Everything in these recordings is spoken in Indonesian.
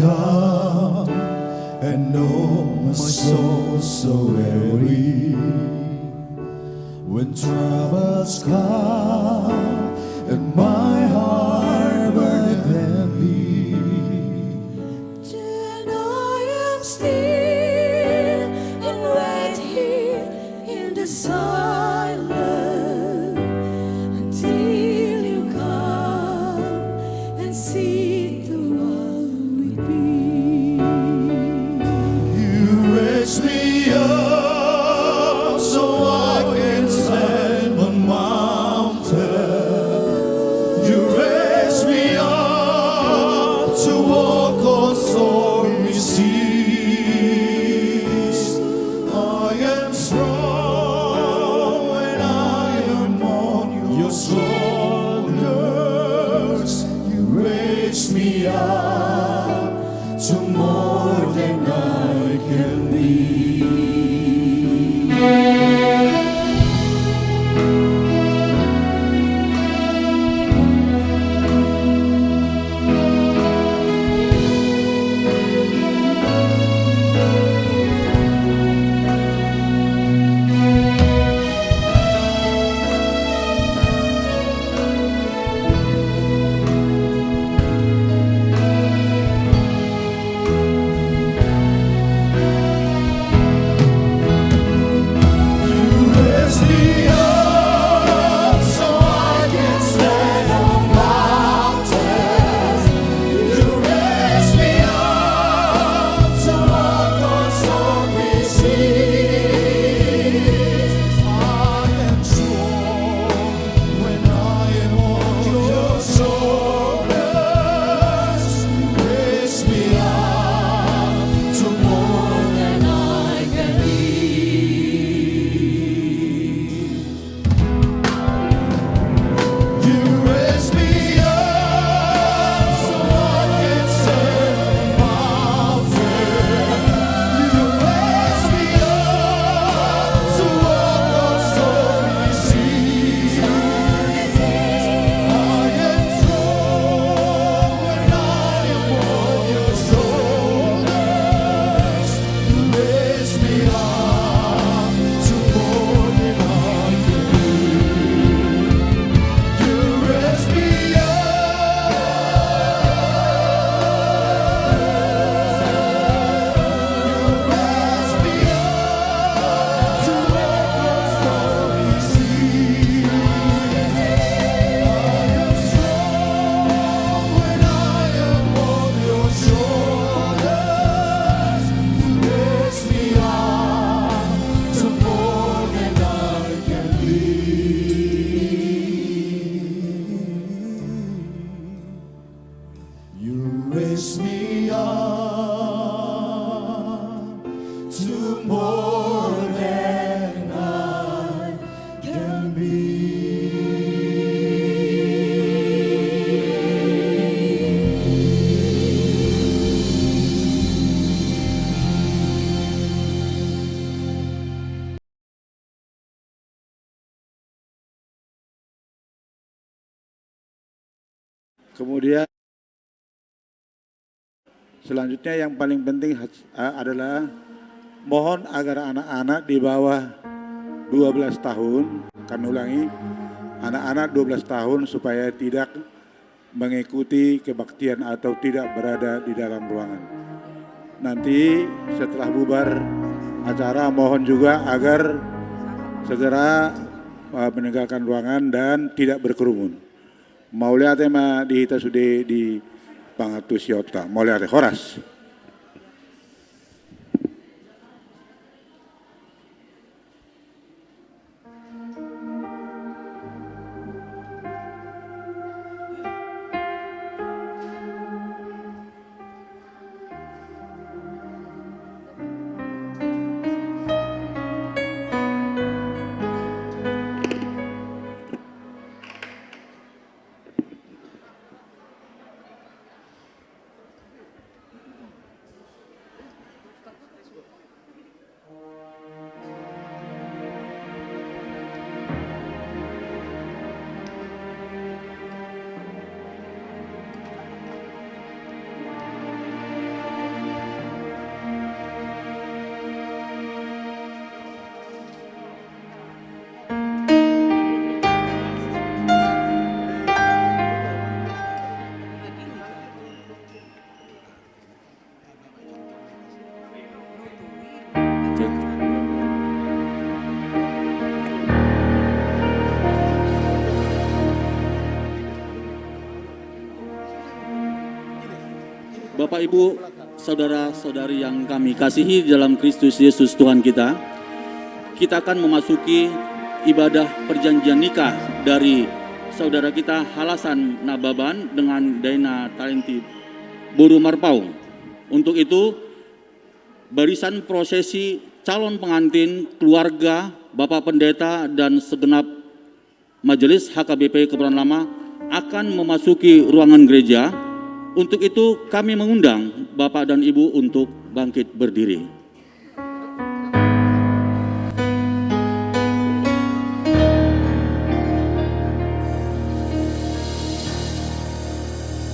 down and know my soul so weary. When troubles come and my heart burns heavy, then I am still and wait here in the silence until you come and sit a while with me. you raise me up so I can stand on mountain. You raise me up to walk on stormy seas. I am strong when I am on your shoulders. You raise me up to more than I can be. Raise me up to more than I can be. Kemudian selanjutnya yang paling penting adalah mohon agar anak-anak di bawah 12 tahun, kami ulangi, anak-anak 12 tahun supaya tidak mengikuti kebaktian atau tidak berada di dalam ruangan. Nanti setelah bubar acara mohon juga agar segera meninggalkan ruangan dan tidak berkerumun. Maulia tema dihita sudah di Pangatusiota. Maulia Horas. Bapak Ibu, saudara-saudari yang kami kasihi dalam Kristus Yesus Tuhan kita akan memasuki ibadah perjanjian nikah dari saudara kita Halasan Nababan dengan Daina Talenti Buru Marpau. Untuk itu, barisan prosesi calon pengantin, keluarga, Bapak Pendeta, dan segenap Majelis HKBP Kebayoran Lama akan memasuki ruangan gereja. Untuk itu kami mengundang Bapak dan Ibu untuk bangkit berdiri.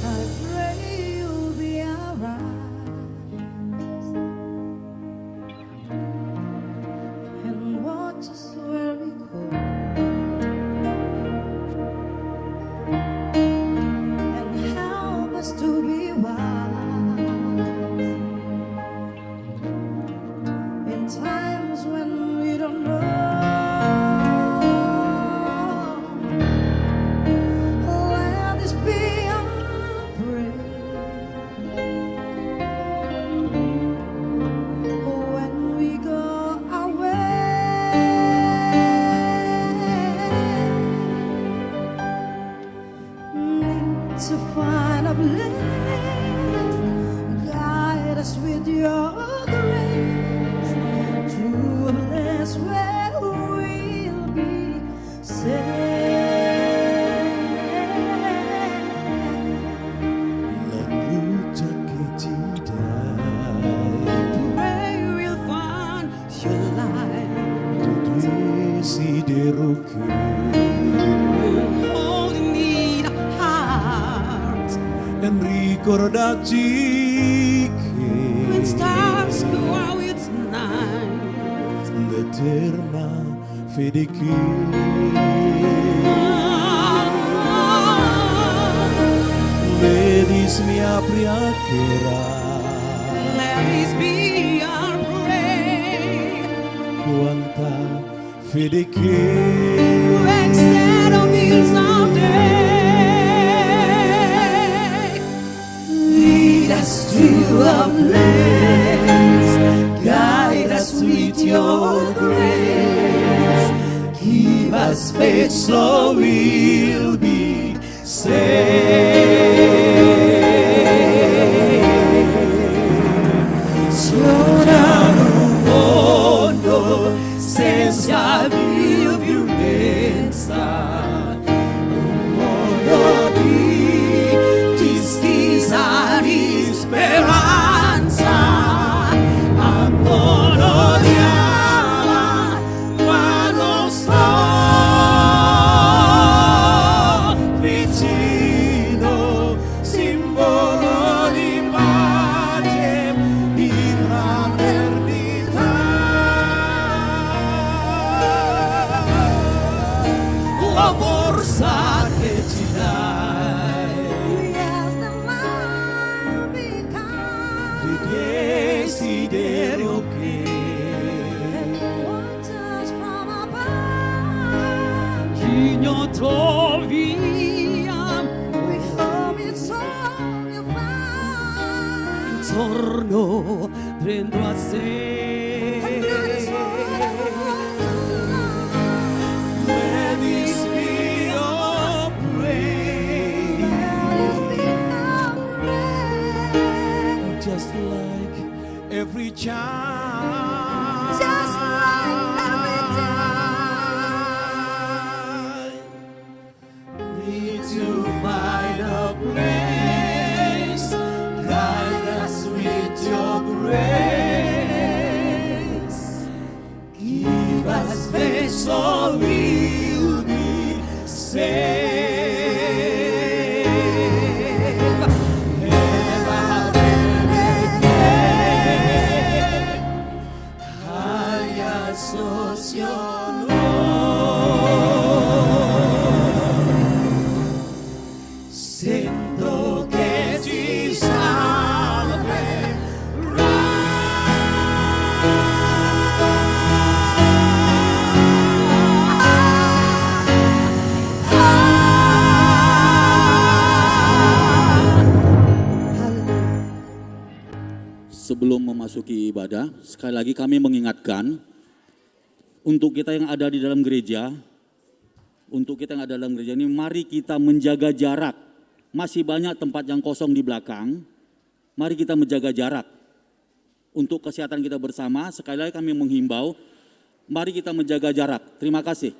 I pray you'll be alright, and watch us where we go, and help us to be wise in times when we don't know. Let this be our prayer when we go our way. Need to find a place, guide us with your grace to a place where we'll be safe. Pray we'll find your light. Desidero che Holding in our hearts dan ricordarci when che stars go out at night. l'eterna fede che vedis mia preghiera Let this be our prayer quanta fede che when settle bills of day. Lead us to a place, guide us with your grace, give us faith so we'll be saved. Sono un mondo senza violenza, un mondo di tristezza, di speranza, amore di ama, ma non sto vicino, simbolo di pace, di fraternità. La forza che ci dai, di desiderio che Signor troviamo intorno dentro a sé. Let this be your prayer, just like every child. Just like every Need to find a place, guide us with your grace, give us faith so we'll be saved. Eva, Sebelum memasuki ibadah, sekali lagi kami mengingatkan untuk kita yang ada di dalam gereja, ini mari kita menjaga jarak. Masih banyak tempat yang kosong di belakang. Mari kita menjaga jarak untuk kesehatan kita bersama. Sekali lagi kami menghimbau, mari kita menjaga jarak. Terima kasih.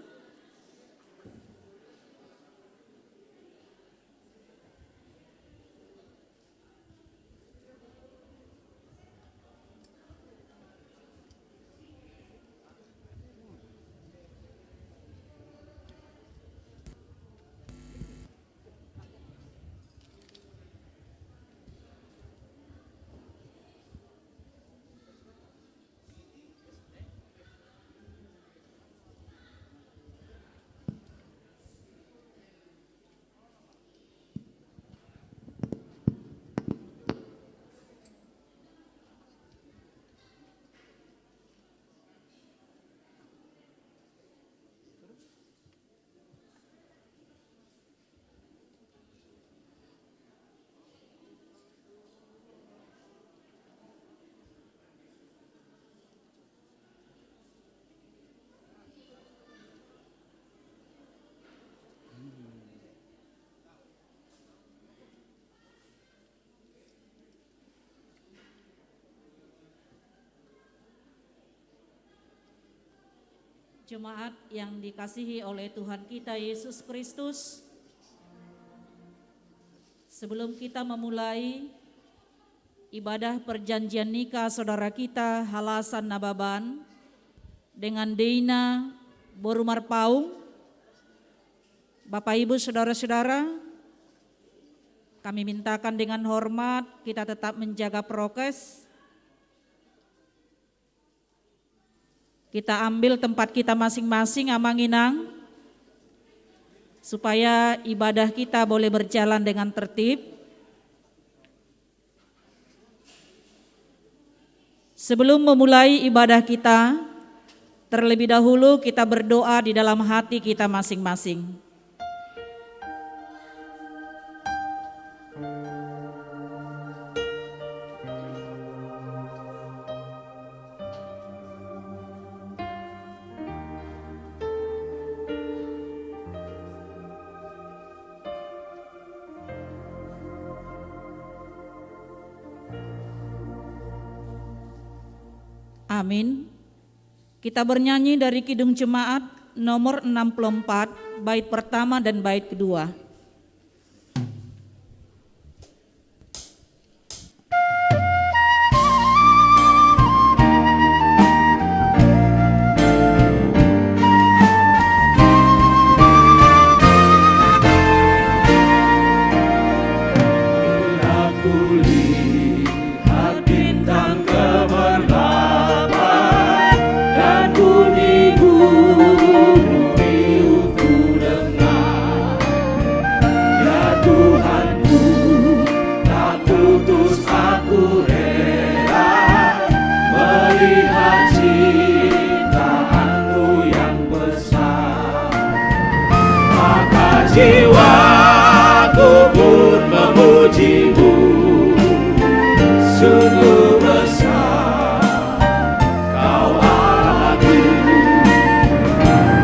Jemaat yang dikasihi oleh Tuhan kita Yesus Kristus, sebelum kita memulai ibadah perjanjian nikah saudara kita Halasan Nababan dengan Deina Borumar Paung, Bapak Ibu saudara-saudara, kami mintakan dengan hormat kita tetap menjaga prokes. Kita ambil tempat kita masing-masing amanginang supaya ibadah kita boleh berjalan dengan tertib. Sebelum memulai ibadah kita, terlebih dahulu kita berdoa di dalam hati kita masing-masing. Amin. Kita bernyanyi dari Kidung Jemaat nomor 64, bait pertama dan bait kedua. Jiwaku pun memujimu, sungguh besar Kau Allahku.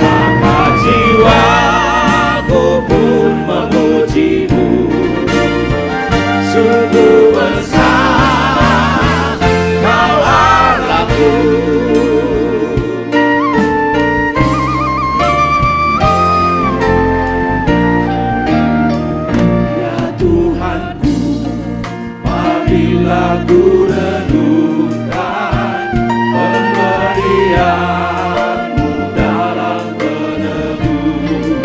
Maka jiwaku pun memujimu, sungguh besar Kau Allahku. Ku renungkan pemberian-Mu dalam penebus,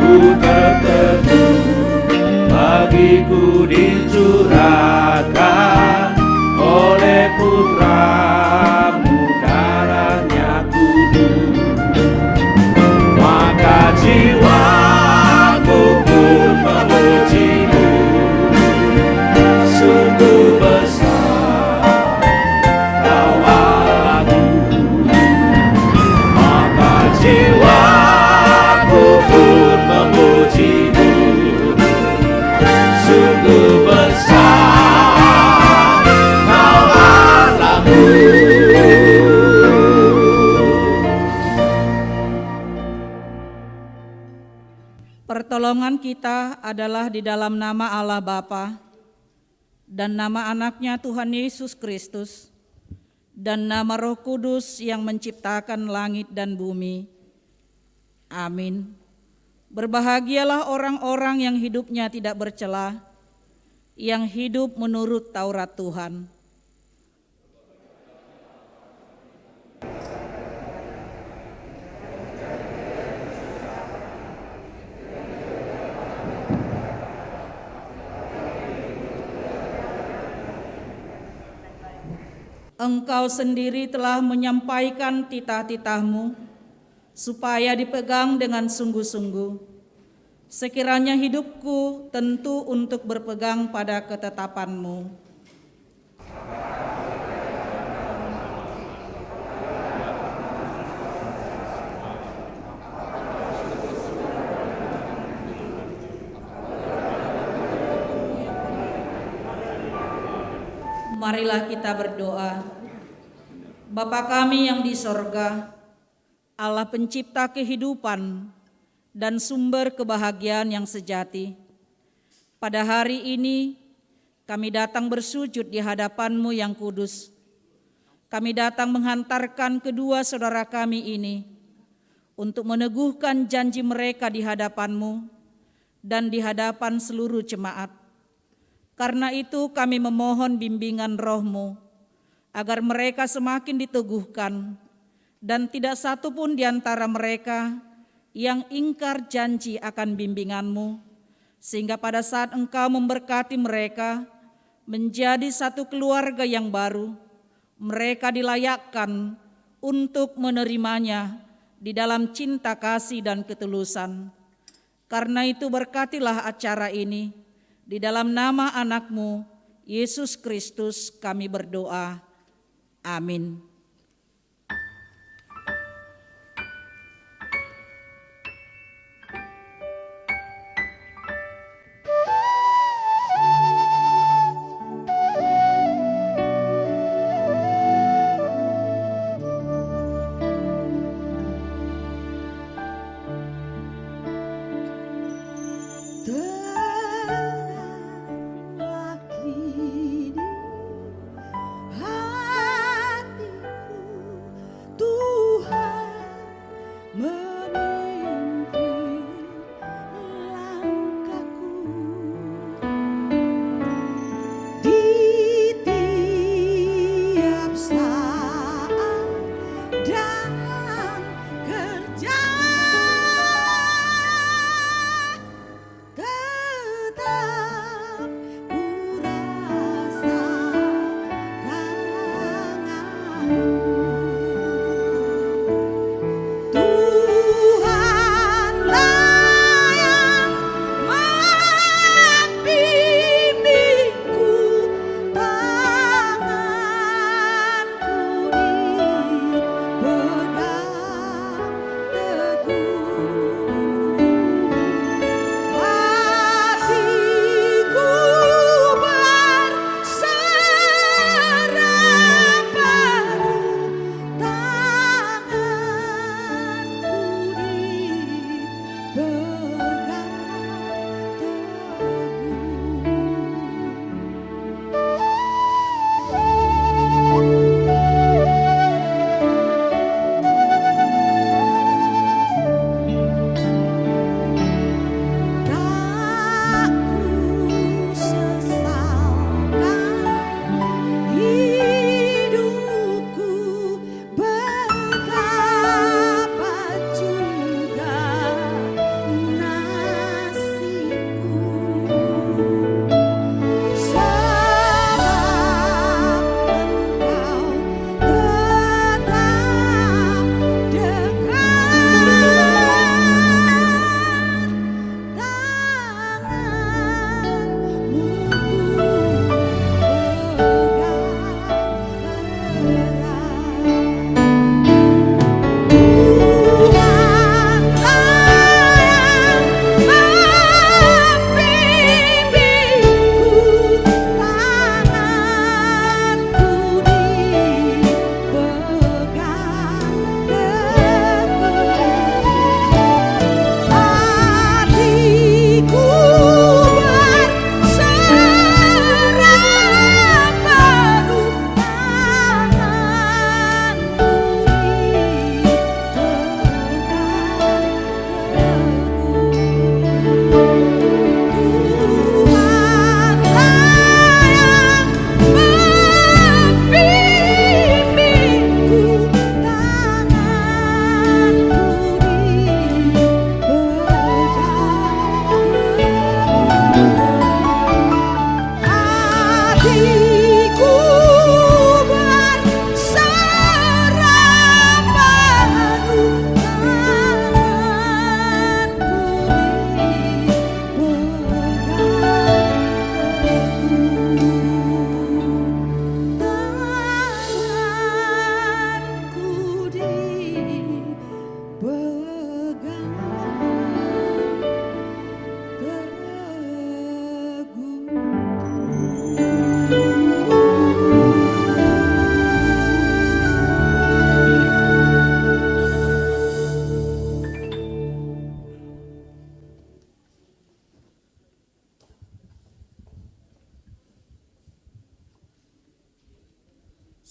ku tertegun bagiku dicurahkan oleh Putra-Mu, darahnya kudus. Maka jiwaku pun memuji-Mu, sungguh besar Kau Allahku. Maka jiwaku pun memuji-Mu, sungguh besar Kau permohonan kita adalah di dalam nama Allah Bapa dan nama anaknya Tuhan Yesus Kristus dan nama Roh Kudus yang menciptakan langit dan bumi. Amin. Berbahagialah orang-orang yang hidupnya tidak bercela, yang hidup menurut Taurat Tuhan. Engkau sendiri telah menyampaikan titah-titahmu supaya dipegang dengan sungguh-sungguh. Sekiranya hidupku tentu untuk berpegang pada ketetapanmu. Marilah kita berdoa. Bapa kami yang di sorga, Allah pencipta kehidupan dan sumber kebahagiaan yang sejati. Pada hari ini kami datang bersujud di hadapan-Mu yang kudus. Kami datang menghantarkan kedua saudara kami ini untuk meneguhkan janji mereka di hadapan-Mu dan di hadapan seluruh jemaat. Karena itu kami memohon bimbingan Roh-Mu agar mereka semakin diteguhkan dan tidak satu pun di antara mereka yang ingkar janji akan bimbingan-Mu, sehingga pada saat Engkau memberkati mereka menjadi satu keluarga yang baru, mereka dilayakkan untuk menerimanya di dalam cinta kasih dan ketulusan. Karena itu berkatilah acara ini, di dalam nama anak-Mu, Yesus Kristus kami berdoa. Amin. Telah kini hati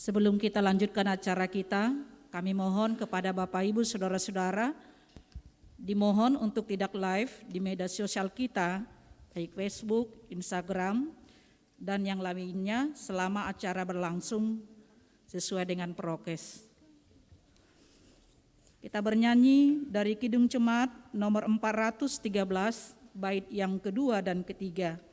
Sebelum kita lanjutkan acara kita, kami mohon kepada Bapak Ibu Saudara-saudara dimohon untuk tidak live di media sosial kita, baik Facebook, Instagram, dan yang lainnya selama acara berlangsung sesuai dengan prokes. Kita bernyanyi dari Kidung Jemaat nomor 413, bait yang kedua dan ketiga.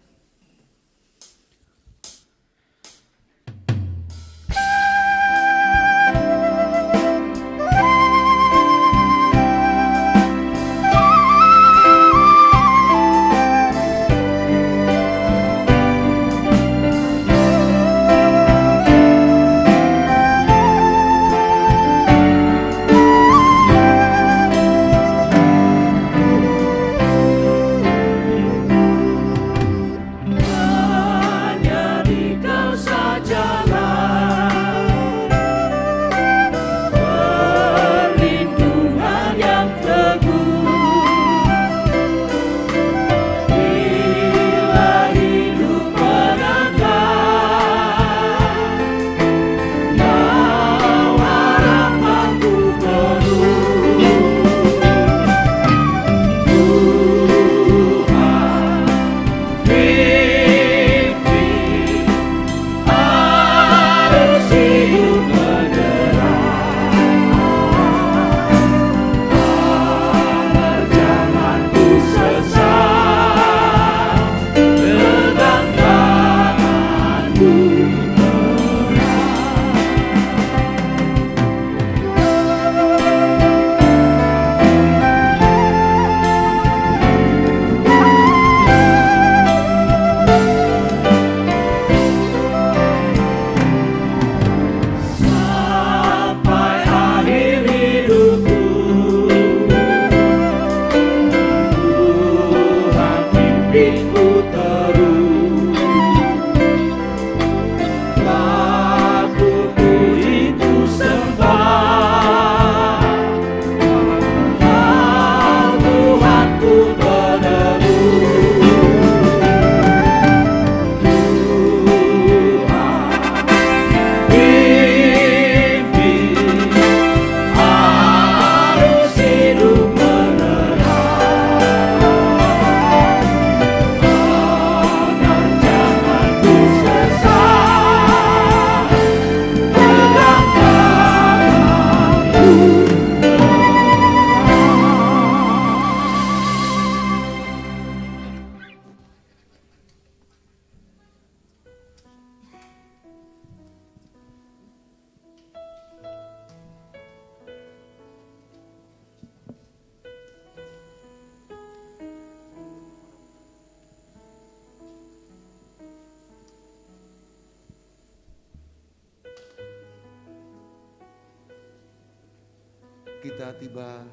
Kita tiba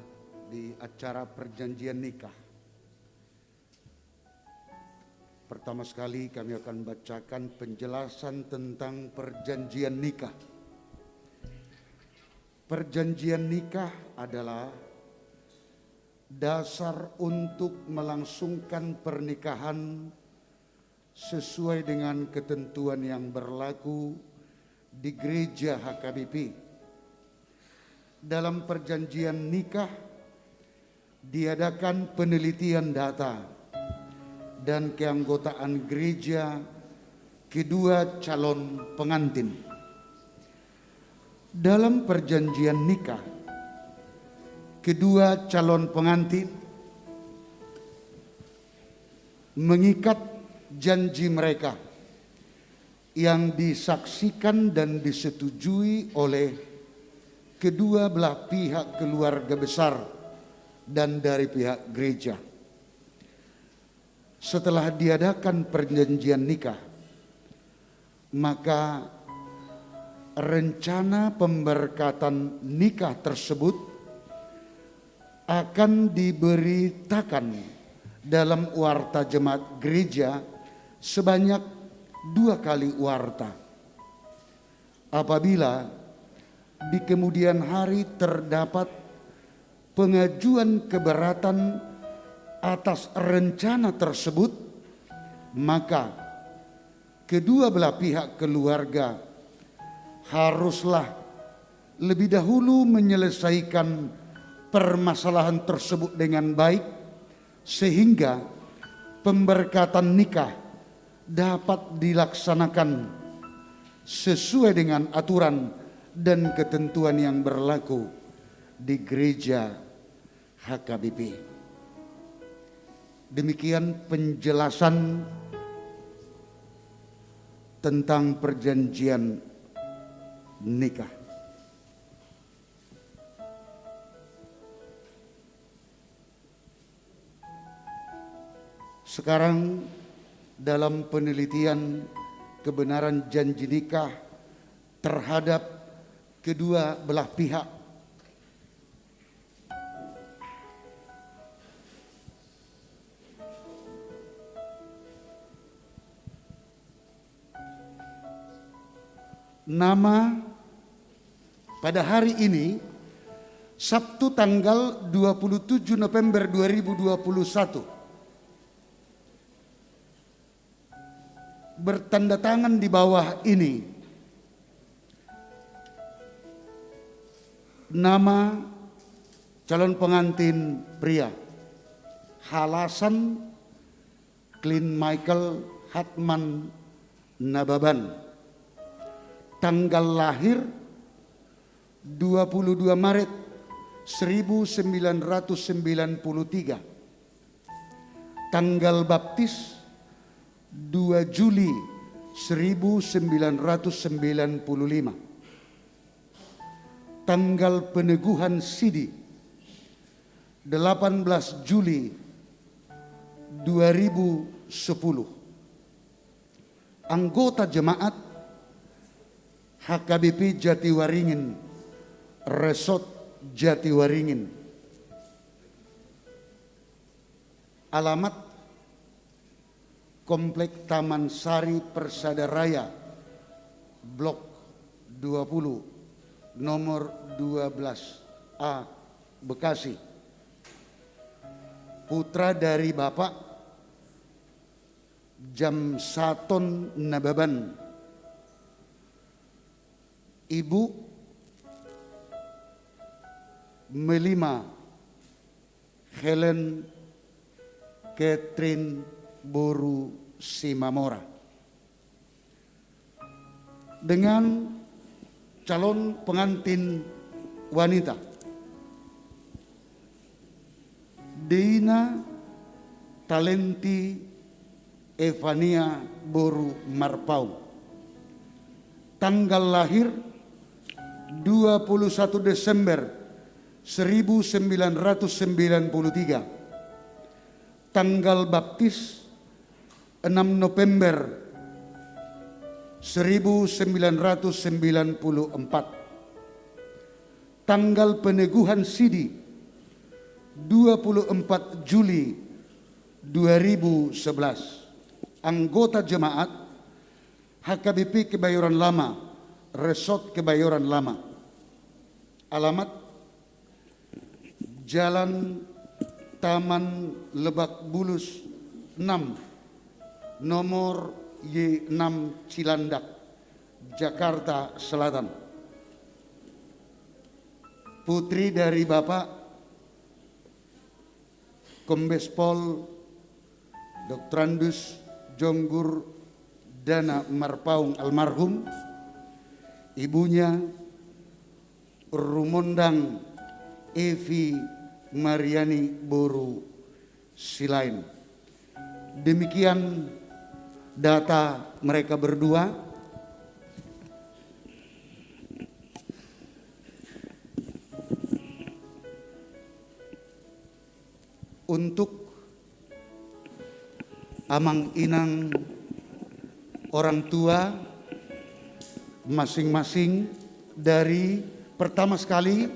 di acara perjanjian nikah. Pertama sekali kami akan bacakan penjelasan tentang perjanjian nikah. Perjanjian nikah adalah dasar untuk melangsungkan pernikahan sesuai dengan ketentuan yang berlaku di gereja HKBP. Dalam perjanjian nikah diadakan penelitian data dan keanggotaan gereja kedua calon pengantin. Dalam perjanjian nikah, kedua calon pengantin mengikat janji mereka yang disaksikan dan disetujui oleh kedua belah pihak keluarga besar dan dari pihak gereja. Setelah diadakan perjanjian nikah, maka rencana pemberkatan nikah tersebut akan diberitakan dalam warta jemaat gereja sebanyak 2 kali warta. Apabila di kemudian hari terdapat pengajuan keberatan atas rencana tersebut, maka kedua belah pihak keluarga haruslah lebih dahulu menyelesaikan permasalahan tersebut dengan baik, sehingga pemberkatan nikah dapat dilaksanakan sesuai dengan aturan dan ketentuan yang berlaku di gereja HKBP. Demikian penjelasan tentang perjanjian nikah. Sekarang dalam penelitian kebenaran janji nikah terhadap kedua belah pihak, nama pada hari ini Sabtu tanggal 27 November 2021 bertanda tangan di bawah ini nama calon pengantin pria Halasan Clint Michael Hatman Nababan, tanggal lahir 22 Maret 1993, tanggal baptis 2 Juli 1995, tanggal peneguhan sidi 18 Juli 2010, anggota jemaat HKBP Jatiwaringin, Resort Jatiwaringin, alamat Komplek Taman Sari Persada Raya, Blok 20, nomor 12A, Bekasi. Putra dari Bapak Jamsaton Nababan, Ibu Melima Helen Catherine Boru Simamora, dengan calon pengantin wanita Deina Talenti Evania Boru Marpau, tanggal lahir 21 Desember 1993, tanggal baptis 6 November 1994, tanggal peneguhan sidi 24 Juli 2011, anggota jemaat HKBP Kebayoran Lama, Resort Kebayoran Lama, alamat Jalan Taman Lebak Bulus 6, nomor Y6 Cilandak, Jakarta Selatan. Putri dari Bapak Kombes Pol Dr. Andus Jonggur Dana Marpaung almarhum, ibunya Rumondang Evi Mariani Boru Silain. Demikian data mereka berdua. Untuk amang inang orang tua masing-masing, dari pertama sekali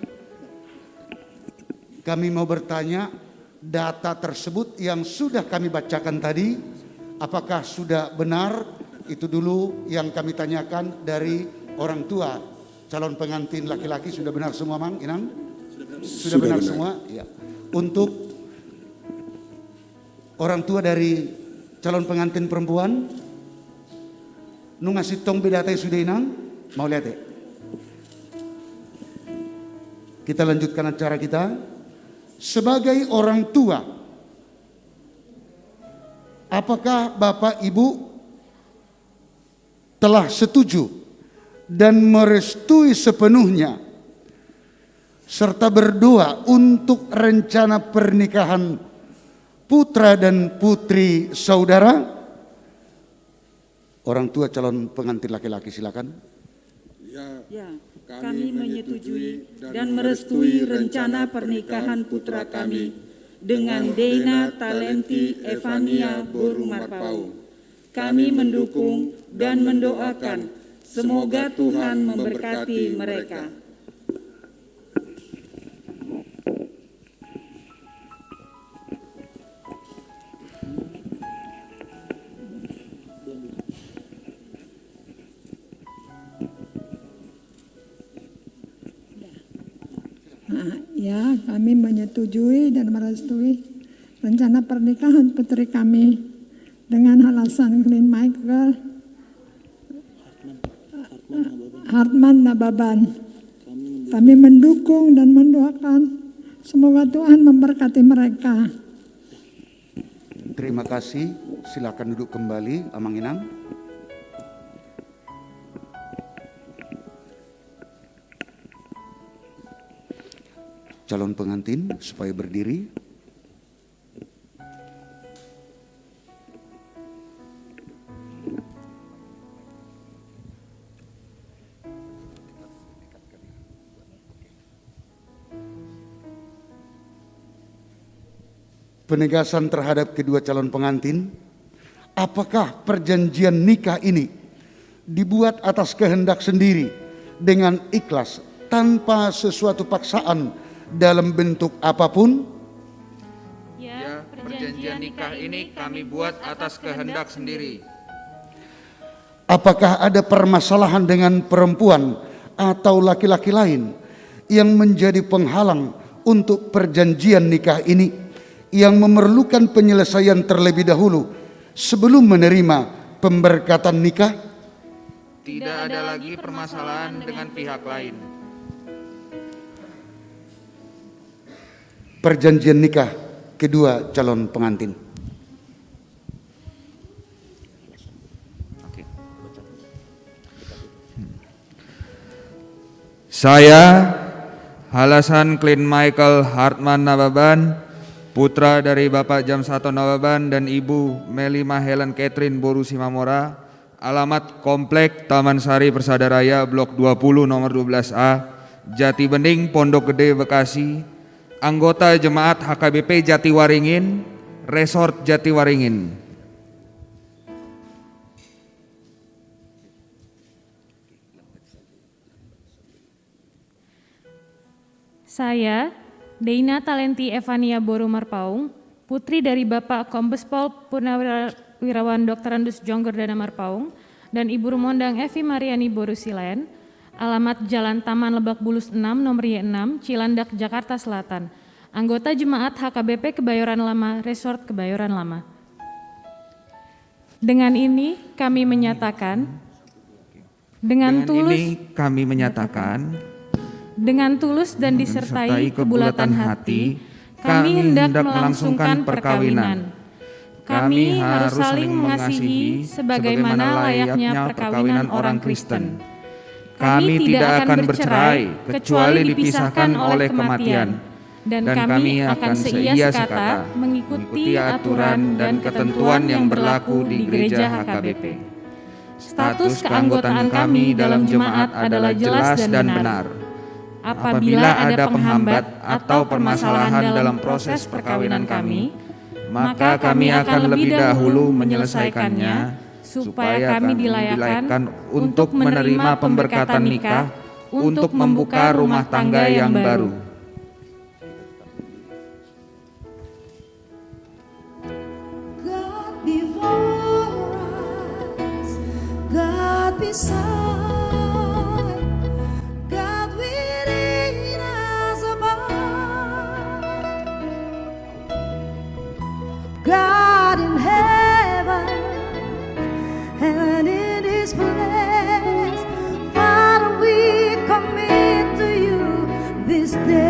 kami mau bertanya, data tersebut yang sudah kami bacakan tadi, apakah sudah benar? Itu dulu yang kami tanyakan dari orang tua calon pengantin laki-laki. Sudah benar semua, Mang Inang? Sudah benar semua? Ya. Untuk orang tua dari calon pengantin perempuan, nu ngasih tong beda teh sudah Inang? Mau lihat ya? Kita lanjutkan acara kita. Sebagai orang tua, apakah Bapak Ibu telah setuju dan merestui sepenuhnya serta berdoa untuk rencana pernikahan putra dan putri saudara? Orang tua calon pengantin laki-laki silakan. Ya, kami menyetujui dan merestui rencana pernikahan putra kami dengan Deina Talenti Evania Borumarpau. Kami mendukung dan mendoakan semoga Tuhan memberkati mereka. Ya, kami menyetujui dan merestui rencana pernikahan putri kami dengan alasan Klein Michael Hartman Nababan. Kami mendukung dan mendoakan semoga Tuhan memberkati mereka. Terima kasih. Silakan duduk kembali, Amang Inang. Calon pengantin supaya berdiri. Penegasan terhadap kedua calon pengantin, apakah perjanjian nikah ini dibuat atas kehendak sendiri dengan ikhlas tanpa sesuatu paksaan dalam bentuk apapun? Ya, perjanjian nikah ini kami buat atas kehendak sendiri. Apakah ada permasalahan dengan perempuan atau laki-laki lain yang menjadi penghalang untuk perjanjian nikah ini yang memerlukan penyelesaian terlebih dahulu sebelum menerima pemberkatan nikah? Tidak ada lagi permasalahan dengan pihak lain. Perjanjian nikah kedua calon pengantin. Saya, Halasan Klein Michael Hartman Nababan, putra dari Bapak Jamsato Nababan dan Ibu Melima Helen Catherine Boru Simamora, alamat Komplek Taman Sari Persada Raya Blok 20 nomor 12A, Jati Bening, Pondok Gede, Bekasi, anggota Jemaat HKBP Jatiwaringin, Resort Jatiwaringin. Saya, Deina Talenti Evania Borumarpaung, putri dari Bapak Kombes Pol Purnawirawan Dr. Andus Jonggordana Marpaung dan Ibu Rumondang Evi Mariani Borusilen, alamat Jalan Taman Lebak Bulus 6 nomor Y6, Cilandak, Jakarta Selatan, anggota Jemaat HKBP Kebayoran Lama, Resort Kebayoran Lama. Dengan ini kami menyatakan dengan tulus dan disertai kebulatan hati, kami hendak melangsungkan perkawinan. Kami harus saling mengasihi sebagaimana layaknya perkawinan orang Kristen. Kami tidak akan bercerai kecuali dipisahkan oleh kematian, dan kami akan seia sekata mengikuti aturan dan ketentuan yang berlaku di Gereja HKBP. Status keanggotaan kami dalam jemaat adalah jelas dan benar. Apabila ada penghambat atau permasalahan dalam proses perkawinan kami, maka kami akan lebih dahulu menyelesaikannya supaya kami dilayakkan untuk menerima pemberkatan nikah untuk membuka rumah tangga yang baru. God before us, God beside, God within us above, God in heaven and in His place. Father, we commit to you this day.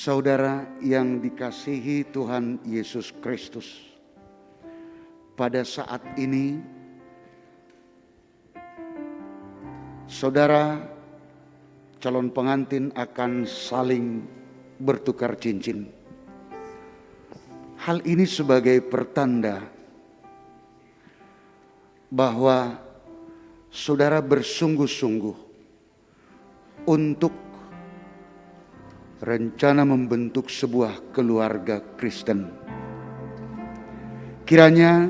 Saudara yang dikasihi Tuhan Yesus Kristus, pada saat ini saudara calon pengantin akan saling bertukar cincin. Hal ini sebagai pertanda bahwa saudara bersungguh-sungguh untuk rencana membentuk sebuah keluarga Kristen. Kiranya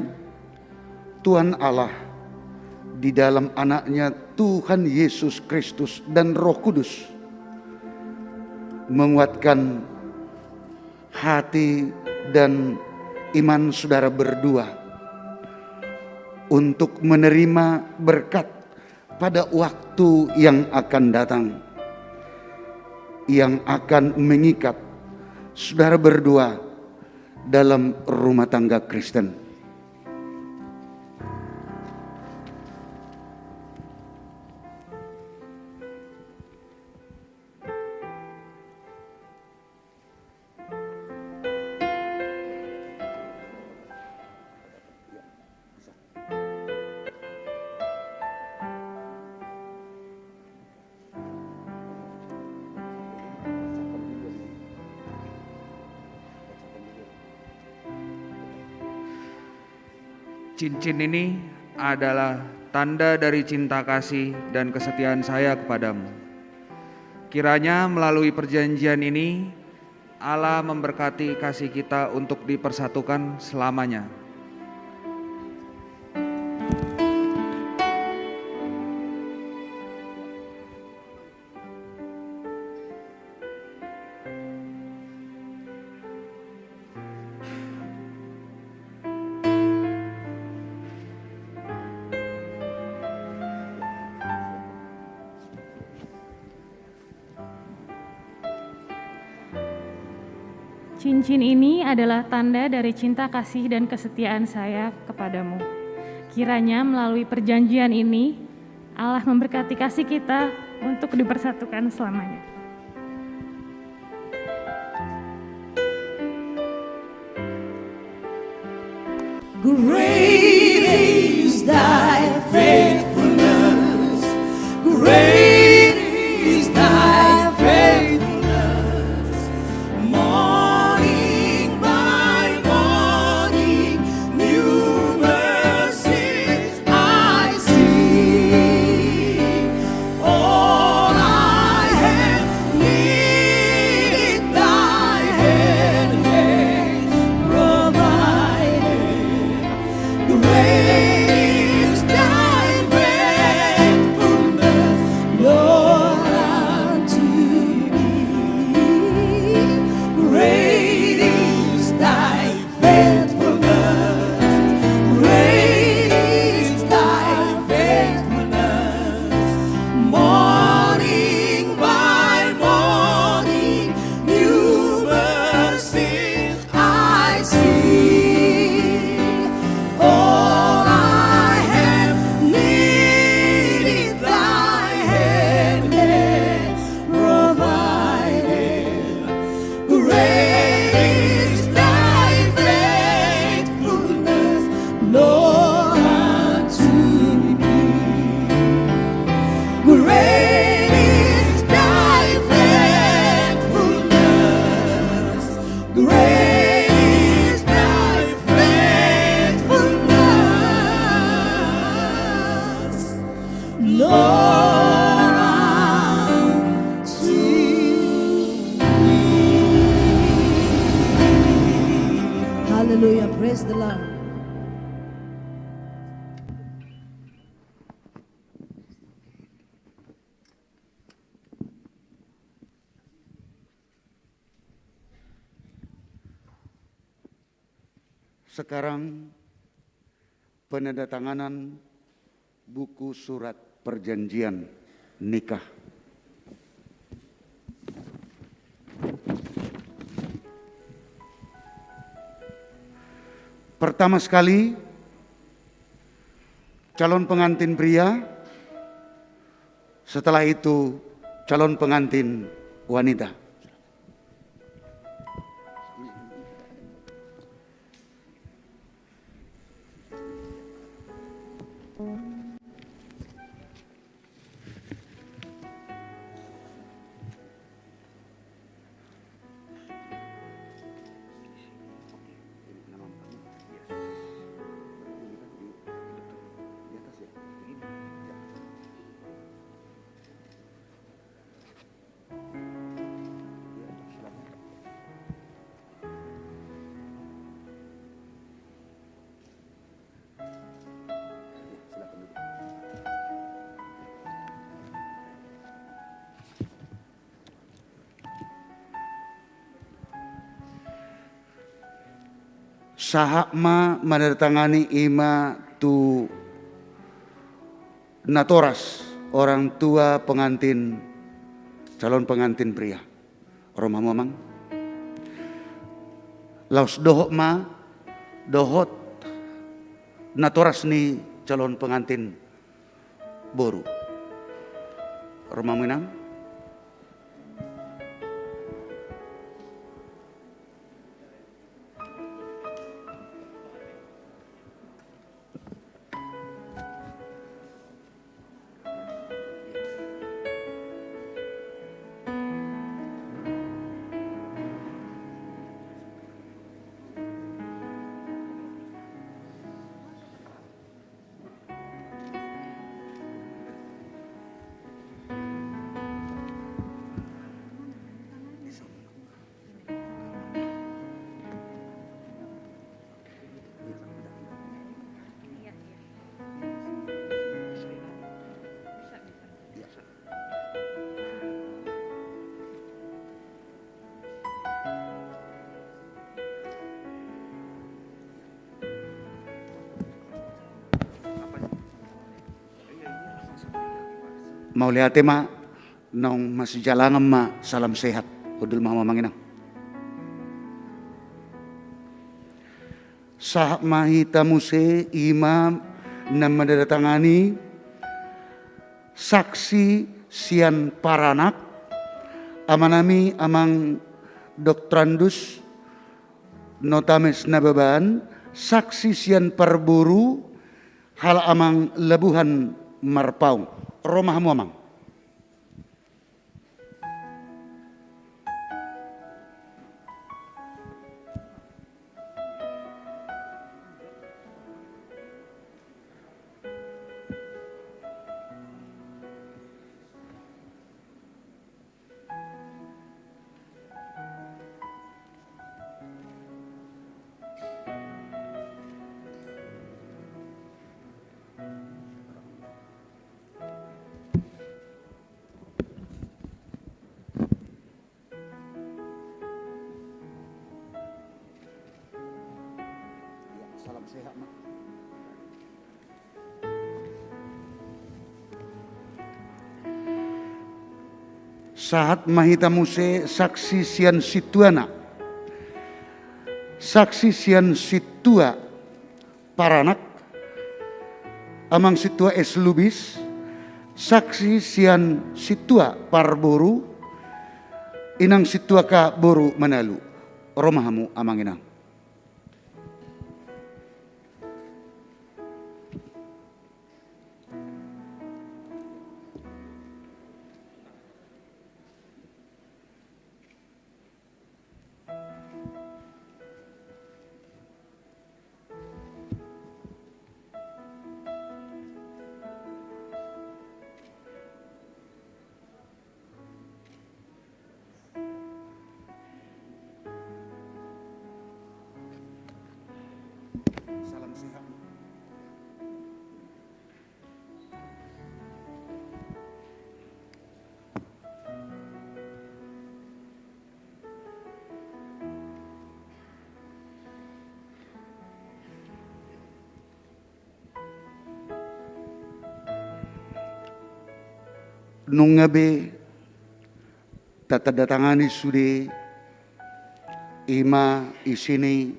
Tuhan Allah di dalam anaknya Tuhan Yesus Kristus dan Roh Kudus menguatkan hati dan iman saudara berdua untuk menerima berkat pada waktu yang akan datang, yang akan mengikat saudara berdua dalam rumah tangga Kristen. Cincin ini adalah tanda dari cinta kasih dan kesetiaan saya kepadamu. Kiranya melalui perjanjian ini, Allah memberkati kasih kita untuk dipersatukan selamanya. Cincin ini adalah tanda dari cinta kasih dan kesetiaan saya kepadamu. Kiranya melalui perjanjian ini, Allah memberkati kasih kita untuk dipersatukan selamanya. Great is thy faithfulness. Great is thy faithfulness. Morning by morning, new mercies I see. All I have needed, thy hand hath provided. Great is thy faithfulness, Lord, unto me. Great is thy faithfulness. Great is thy faithfulness. Morning by morning, new mercies I see. All I have needed, thy hand hath provided. Great is thy faithfulness, Lord, unto me. Great is thy faithfulness. Great is thy faithfulness, Lord, unto me. Hallelujah, praise the Lord. Sekarang penandatanganan buku surat perjanjian nikah. Pertama sekali, calon pengantin pria, setelah itu calon pengantin wanita. sahakma menandatangani ima tu natoras orang tua pengantin, calon pengantin pria. Romah mamang. Laus dohot ma dohot natoras ni calon pengantin boru. Romah menang. Mau lihat ma nong masih jalangan ma salam sehat udul mama manginang. Sahak mahita muse imam na menandatangani saksi sian paranak amanami amang doktrandus notames nababan saksi sian perburu hal amang lebuhan marpaung. Romah muamang. Salam sehat, Mak. Sahat mahita muse saksi sian situana. Saksi sian situa paranak. Amang situa eslubis. Saksi sian situa parboru. Inang situa ka boru manalu. Romahamu amang inang. Salam sehat. Nung ngabe tatadatangani sude ima isini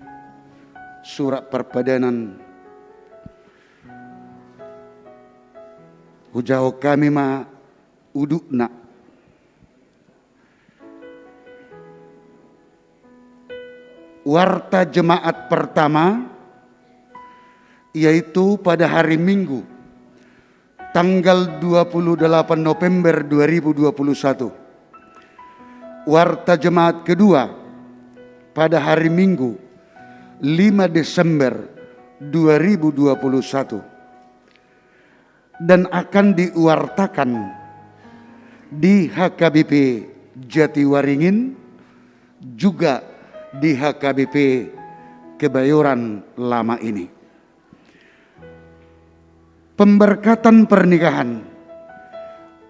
surat perpadanan hujau kami ma udukna warta jemaat pertama yaitu pada hari Minggu tanggal 28 November 2021. Warta jemaat kedua pada hari Minggu 5 Desember 2021 dan akan diwartakan di HKBP Jatiwaringin juga di HKBP Kebayoran Lama ini. Pemberkatan pernikahan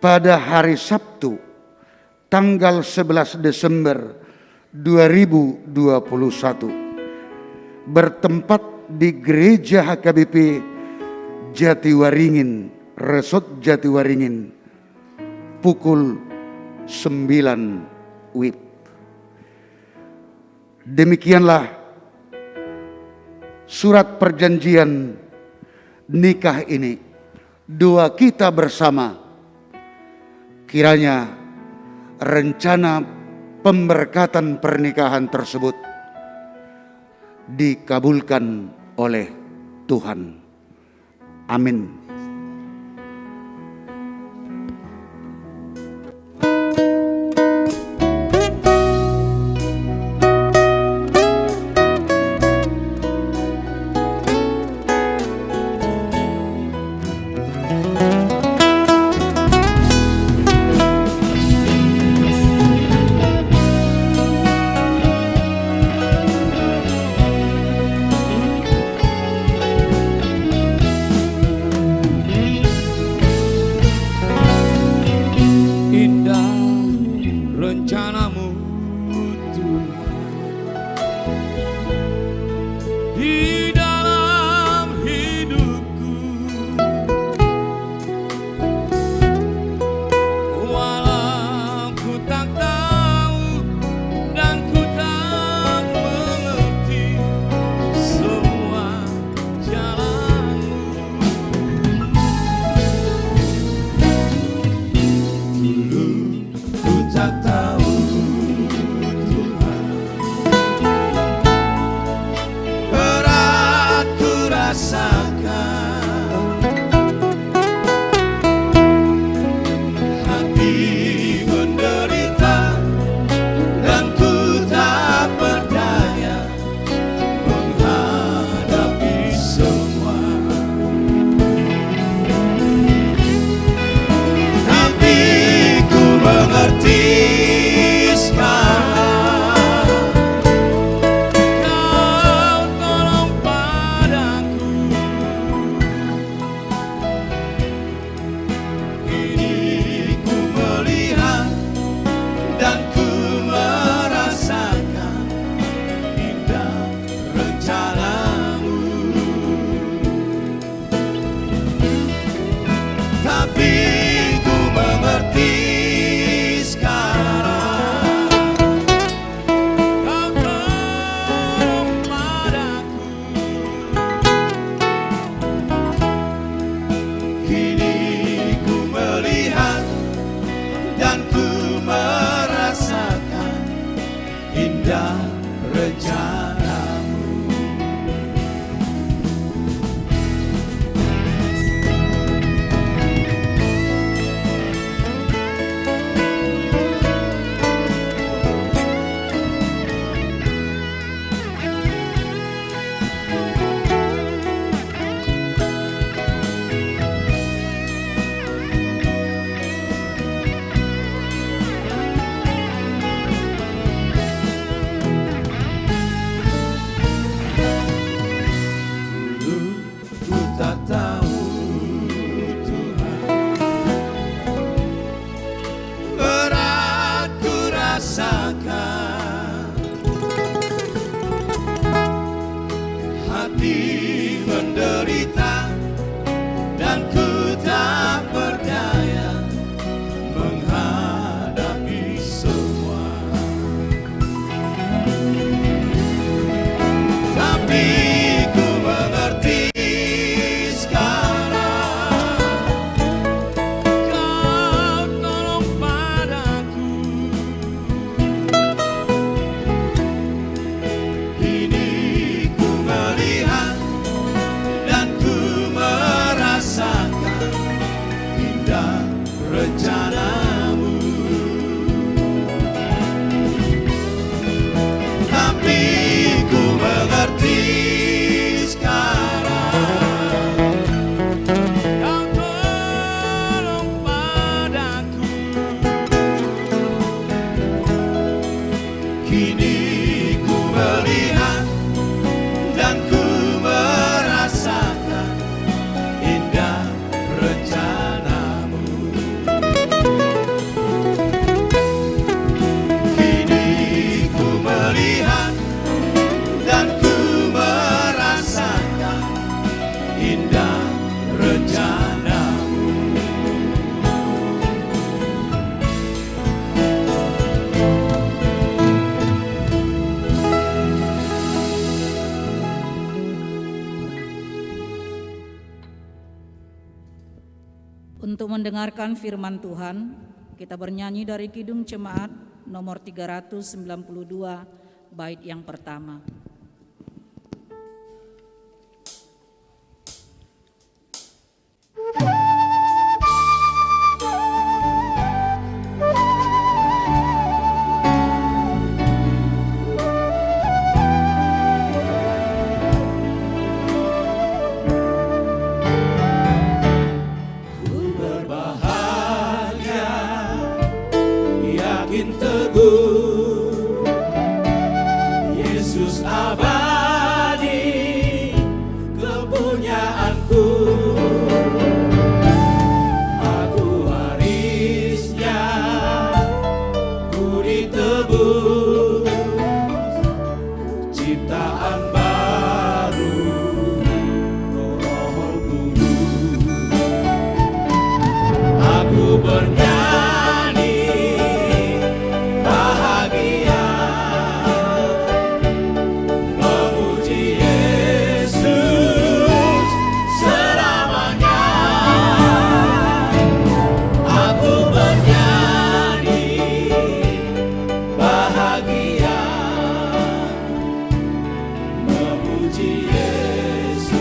pada hari Sabtu tanggal 11 Desember 2021 bertempat di Gereja HKBP Jatiwaringin, Resort Jatiwaringin, pukul 9 WIB. Demikianlah surat perjanjian nikah ini, doa kita bersama. Kiranya rencana pemberkatan pernikahan tersebut dikabulkan oleh Tuhan. Amin. Rencanamu Tuhan di dalam hidupku, walau ku tak tahu dan ku tak mengerti semua jalanmu. Dulu ku tak tahu Tuhan, berat ku rasakan, hati menderita dan ku tak berdaya menghadapi semua. Tapi ku mengerti sekarang, Kau tolong padaku. Kini ku melihat dan ku merasakan indah rencanamu. Tapi ku mengerti sekarang, Kau tolong padaku. Kini ku melihat dan ku merasakan indah rencanamu. Dulu ku tak tahu Tuhan, berat ku rasakan, hati menderita dan ku tak berdaya menghadapi semua. Tapi ku mengerti sekarang, Kau tolong padaku. Kini ku melihat dan ku merasakan indah rencanamu. Tapi ku mengerti sekarang, Kau tolong padaku. Kini ku melihat dan ku merasakan indah rencanamu. Untuk mendengarkan firman Tuhan, kita bernyanyi dari Kidung Jemaat nomor 392, bait yang pertama. Yakin teguh, Yesus abadi, kepunyaanku. Aku warisnya, ku ditebus, ciptaan baru, Roh Kudus. Aku bernyanyi bahagia, memuji Yesus selamanya. Aku bernyanyi bahagia, memuji Yesus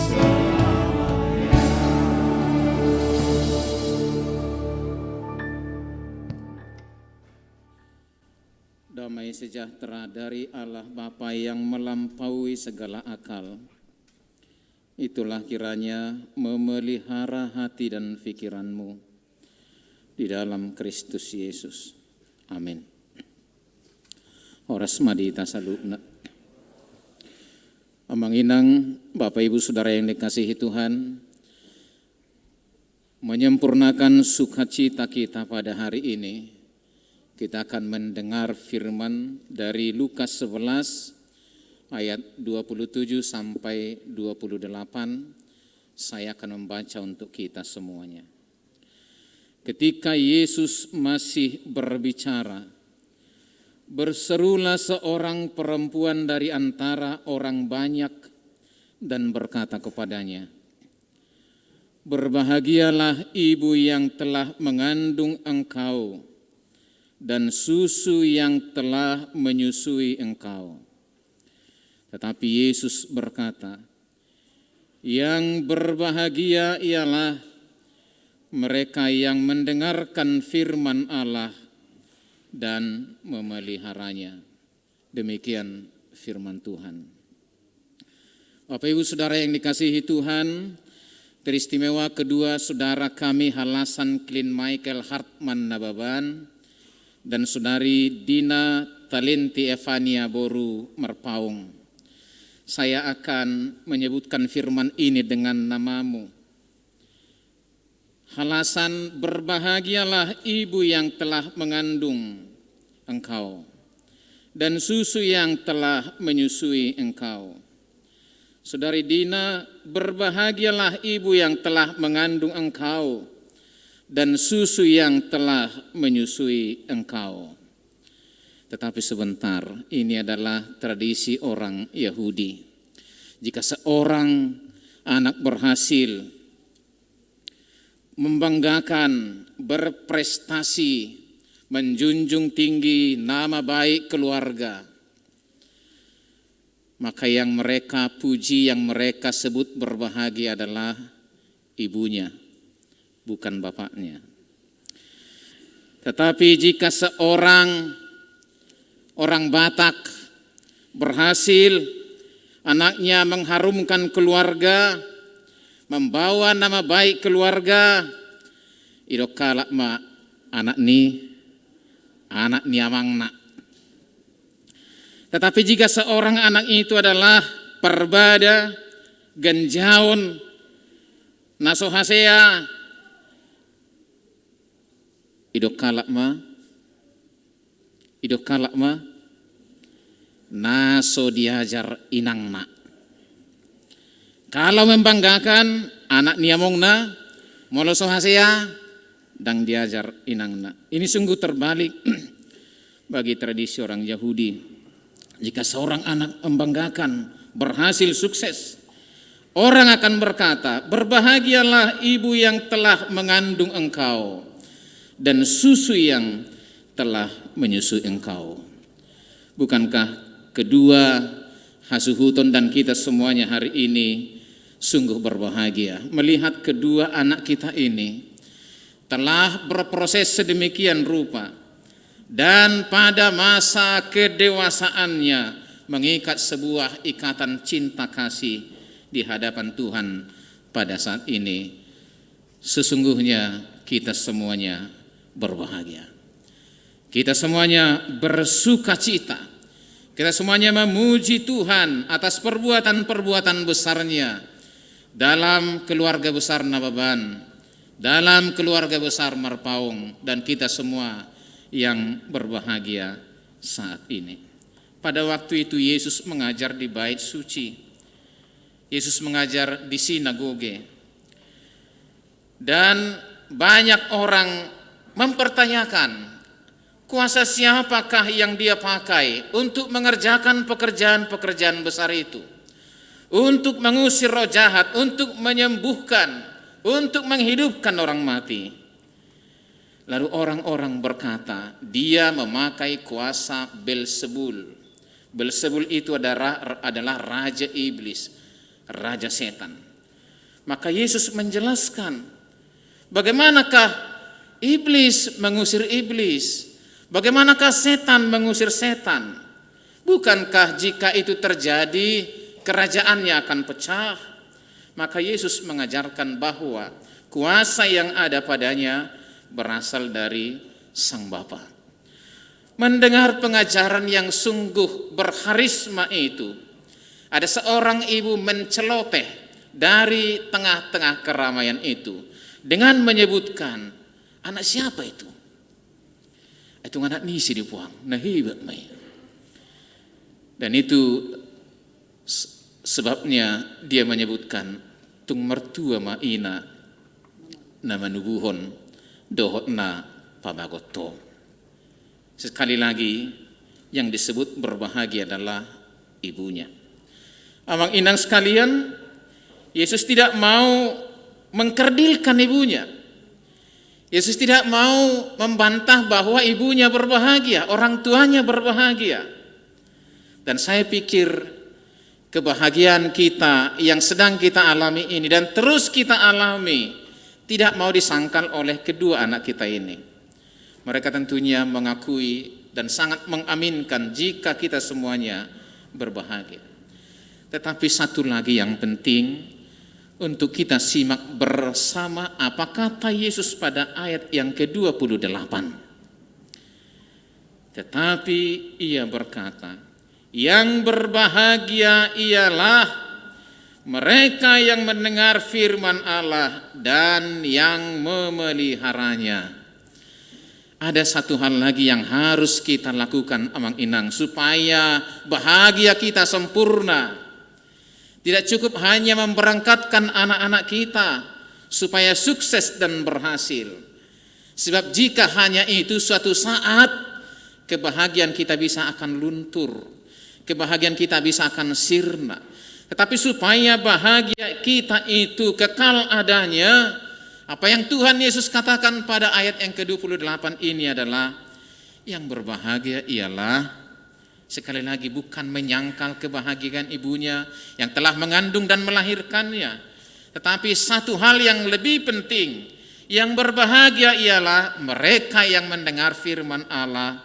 selamanya. Damai sejahtera dari Allah Bapa yang melampaui segala akal, itulah kiranya memelihara hati dan pikiranmu di dalam Kristus Yesus. Amin. Horas madi tasalukna. Amanginang Bapak Ibu Saudara yang dikasihi Tuhan, menyempurnakan sukacita kita pada hari ini, kita akan mendengar firman dari Lukas 11 ayat 27 sampai 28. Saya akan membaca untuk kita semuanya. Ketika Yesus masih berbicara, berserulah seorang perempuan dari antara orang banyak dan berkata kepadanya, "Berbahagialah ibu yang telah mengandung engkau dan susu yang telah menyusui engkau." Tetapi Yesus berkata, "Yang berbahagia ialah mereka yang mendengarkan firman Allah dan memeliharanya." Demikian firman Tuhan. Bapak Ibu Saudara yang dikasihi Tuhan, teristimewa kedua saudara kami Halasan Klin Michael Hartman Nababan dan saudari Dina Talenti Evania Boru Merpaung. Saya akan menyebutkan firman ini dengan namamu. Halasan, berbahagialah ibu yang telah mengandung engkau dan susu yang telah menyusui engkau. Saudari Dina, berbahagialah ibu yang telah mengandung engkau dan susu yang telah menyusui engkau. Tetapi sebentar, ini adalah tradisi orang Yahudi. Jika seorang anak berhasil membanggakan, berprestasi, menjunjung tinggi nama baik keluarga, maka yang mereka puji, yang mereka sebut berbahagia adalah ibunya, bukan bapaknya. Tetapi jika seorang orang Batak berhasil, anaknya mengharumkan keluarga, membawa nama baik keluarga, idokalak ma anak ni amangna. Tetapi jika seorang anak itu adalah Parbada, Genjaun, Nasohasea, idokalak ma naso diajar inangna. Kalau membanggakan anak niamongna, molosohasea, dan diajar inangna. Ini sungguh terbalik bagi tradisi orang Yahudi. Jika seorang anak membanggakan, berhasil sukses, Orang akan berkata, berbahagialah ibu yang telah mengandung engkau dan susu yang telah menyusui engkau. Bukankah kedua Hasuhuton dan kita semuanya hari ini sungguh berbahagia melihat kedua anak kita ini telah berproses sedemikian rupa dan pada masa kedewasaannya mengikat sebuah ikatan cinta kasih di hadapan Tuhan pada saat ini. Sesungguhnya kita semuanya berbahagia. Kita semuanya bersuka cita. Kita semuanya memuji Tuhan atas perbuatan-perbuatan besarnya dalam keluarga besar Nababan, dalam keluarga besar Marpaung, dan kita semua yang berbahagia saat ini. Pada waktu itu Yesus mengajar di bait suci. Yesus mengajar di sinagoge. Dan banyak orang mempertanyakan, kuasa siapakah yang dia pakai untuk mengerjakan pekerjaan-pekerjaan besar itu? Untuk mengusir roh jahat, untuk menyembuhkan, untuk menghidupkan orang mati. Lalu orang-orang berkata, dia memakai kuasa Belzebul. Belzebul itu adalah raja iblis, raja setan. Maka Yesus menjelaskan, bagaimanakah iblis mengusir iblis? Bagaimanakah setan mengusir setan? Bukankah jika itu terjadi, kerajaannya akan pecah? Maka Yesus mengajarkan bahwa kuasa yang ada padanya berasal dari Sang Bapa. Mendengar pengajaran yang sungguh berharisma itu, ada seorang ibu menceloteh dari tengah-tengah keramaian itu dengan menyebutkan, anak siapa itu? Itu anak Nisi dipuang, nah hebat mai. Dan itu sebabnya dia menyebutkan, tung mertua maina nama nubuhon dohotna pabagoto. Sekali lagi yang disebut berbahagia adalah ibunya. Amang inang sekalian, Yesus tidak mau mengkerdilkan ibunya. Yesus tidak mau membantah bahwa ibunya berbahagia, orang tuanya berbahagia. Dan saya pikir kebahagiaan kita yang sedang kita alami ini dan terus kita alami tidak mau disangkal oleh kedua anak kita ini. Mereka tentunya mengakui dan sangat mengaminkan jika kita semuanya berbahagia. Tetapi satu lagi yang penting untuk kita simak bersama apa kata Yesus pada ayat yang ke-28. Tetapi ia berkata, yang berbahagia ialah mereka yang mendengar firman Allah dan yang memeliharanya. Ada satu hal lagi yang harus kita lakukan amang inang supaya bahagia kita sempurna. Tidak cukup hanya memberangkatkan anak-anak kita supaya sukses dan berhasil. Sebab jika hanya itu, suatu saat kebahagiaan kita bisa akan luntur. Kebahagiaan kita bisa akan sirna. Tetapi supaya bahagia kita itu kekal adanya, apa yang Tuhan Yesus katakan pada ayat yang ke-28 ini adalah, yang berbahagia ialah, sekali lagi bukan menyangkal kebahagiaan ibunya yang telah mengandung dan melahirkannya, tetapi satu hal yang lebih penting, yang berbahagia ialah mereka yang mendengar firman Allah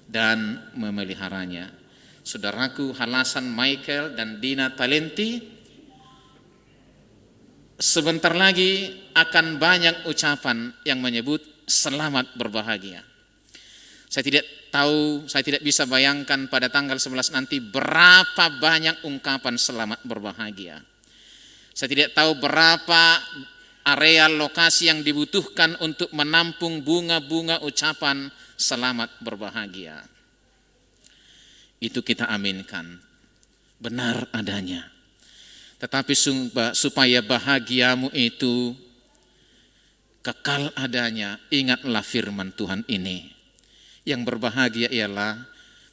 dan memeliharanya. Saudaraku Halasan Michael dan Dina Talenti sebentar lagi akan banyak ucapan yang menyebut selamat berbahagia. Saya tidak bisa bayangkan pada tanggal 11 nanti berapa banyak ungkapan selamat berbahagia. Saya tidak tahu berapa area lokasi yang dibutuhkan untuk menampung bunga-bunga ucapan selamat berbahagia. Itu kita aminkan, benar adanya. Tetapi supaya bahagiamu itu kekal adanya, ingatlah firman Tuhan ini. Yang berbahagia ialah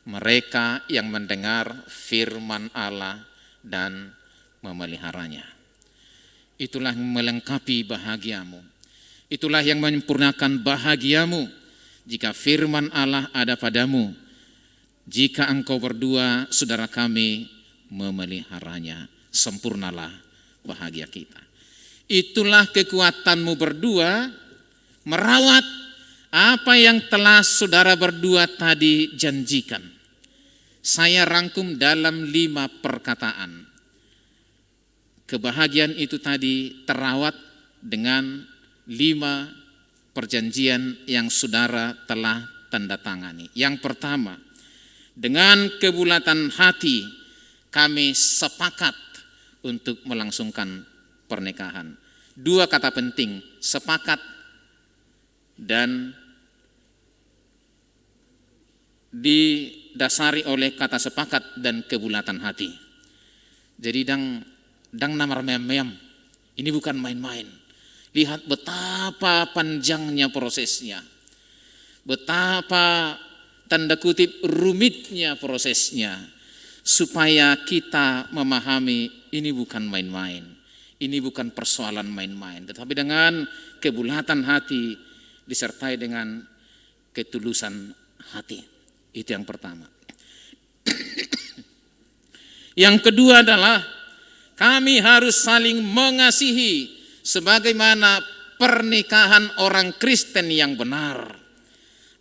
mereka yang mendengar firman Allah dan memeliharanya. Itulah yang melengkapi bahagiamu. Itulah yang menyempurnakan bahagiamu. Jika firman Allah ada padamu, jika engkau berdua, saudara kami, memeliharanya, sempurnalah bahagia kita. Itulah kekuatanmu berdua merawat apa yang telah saudara berdua tadi janjikan. Saya rangkum dalam 5 perkataan. Kebahagiaan itu tadi terawat dengan 5 perjanjian yang saudara telah tanda tangani. Yang pertama, dengan kebulatan hati kami sepakat untuk melangsungkan pernikahan. 2 kata penting, sepakat dan didasari oleh kata sepakat dan kebulatan hati. Jadi dang namar mem-mem, ini bukan main-main. Lihat betapa panjangnya prosesnya, betapa tanda kutip rumitnya prosesnya, supaya kita memahami ini bukan main-main, ini bukan persoalan main-main, tetapi dengan kebulatan hati disertai dengan ketulusan hati. Itu yang pertama. Yang kedua adalah kami harus saling mengasihi sebagaimana pernikahan orang Kristen yang benar.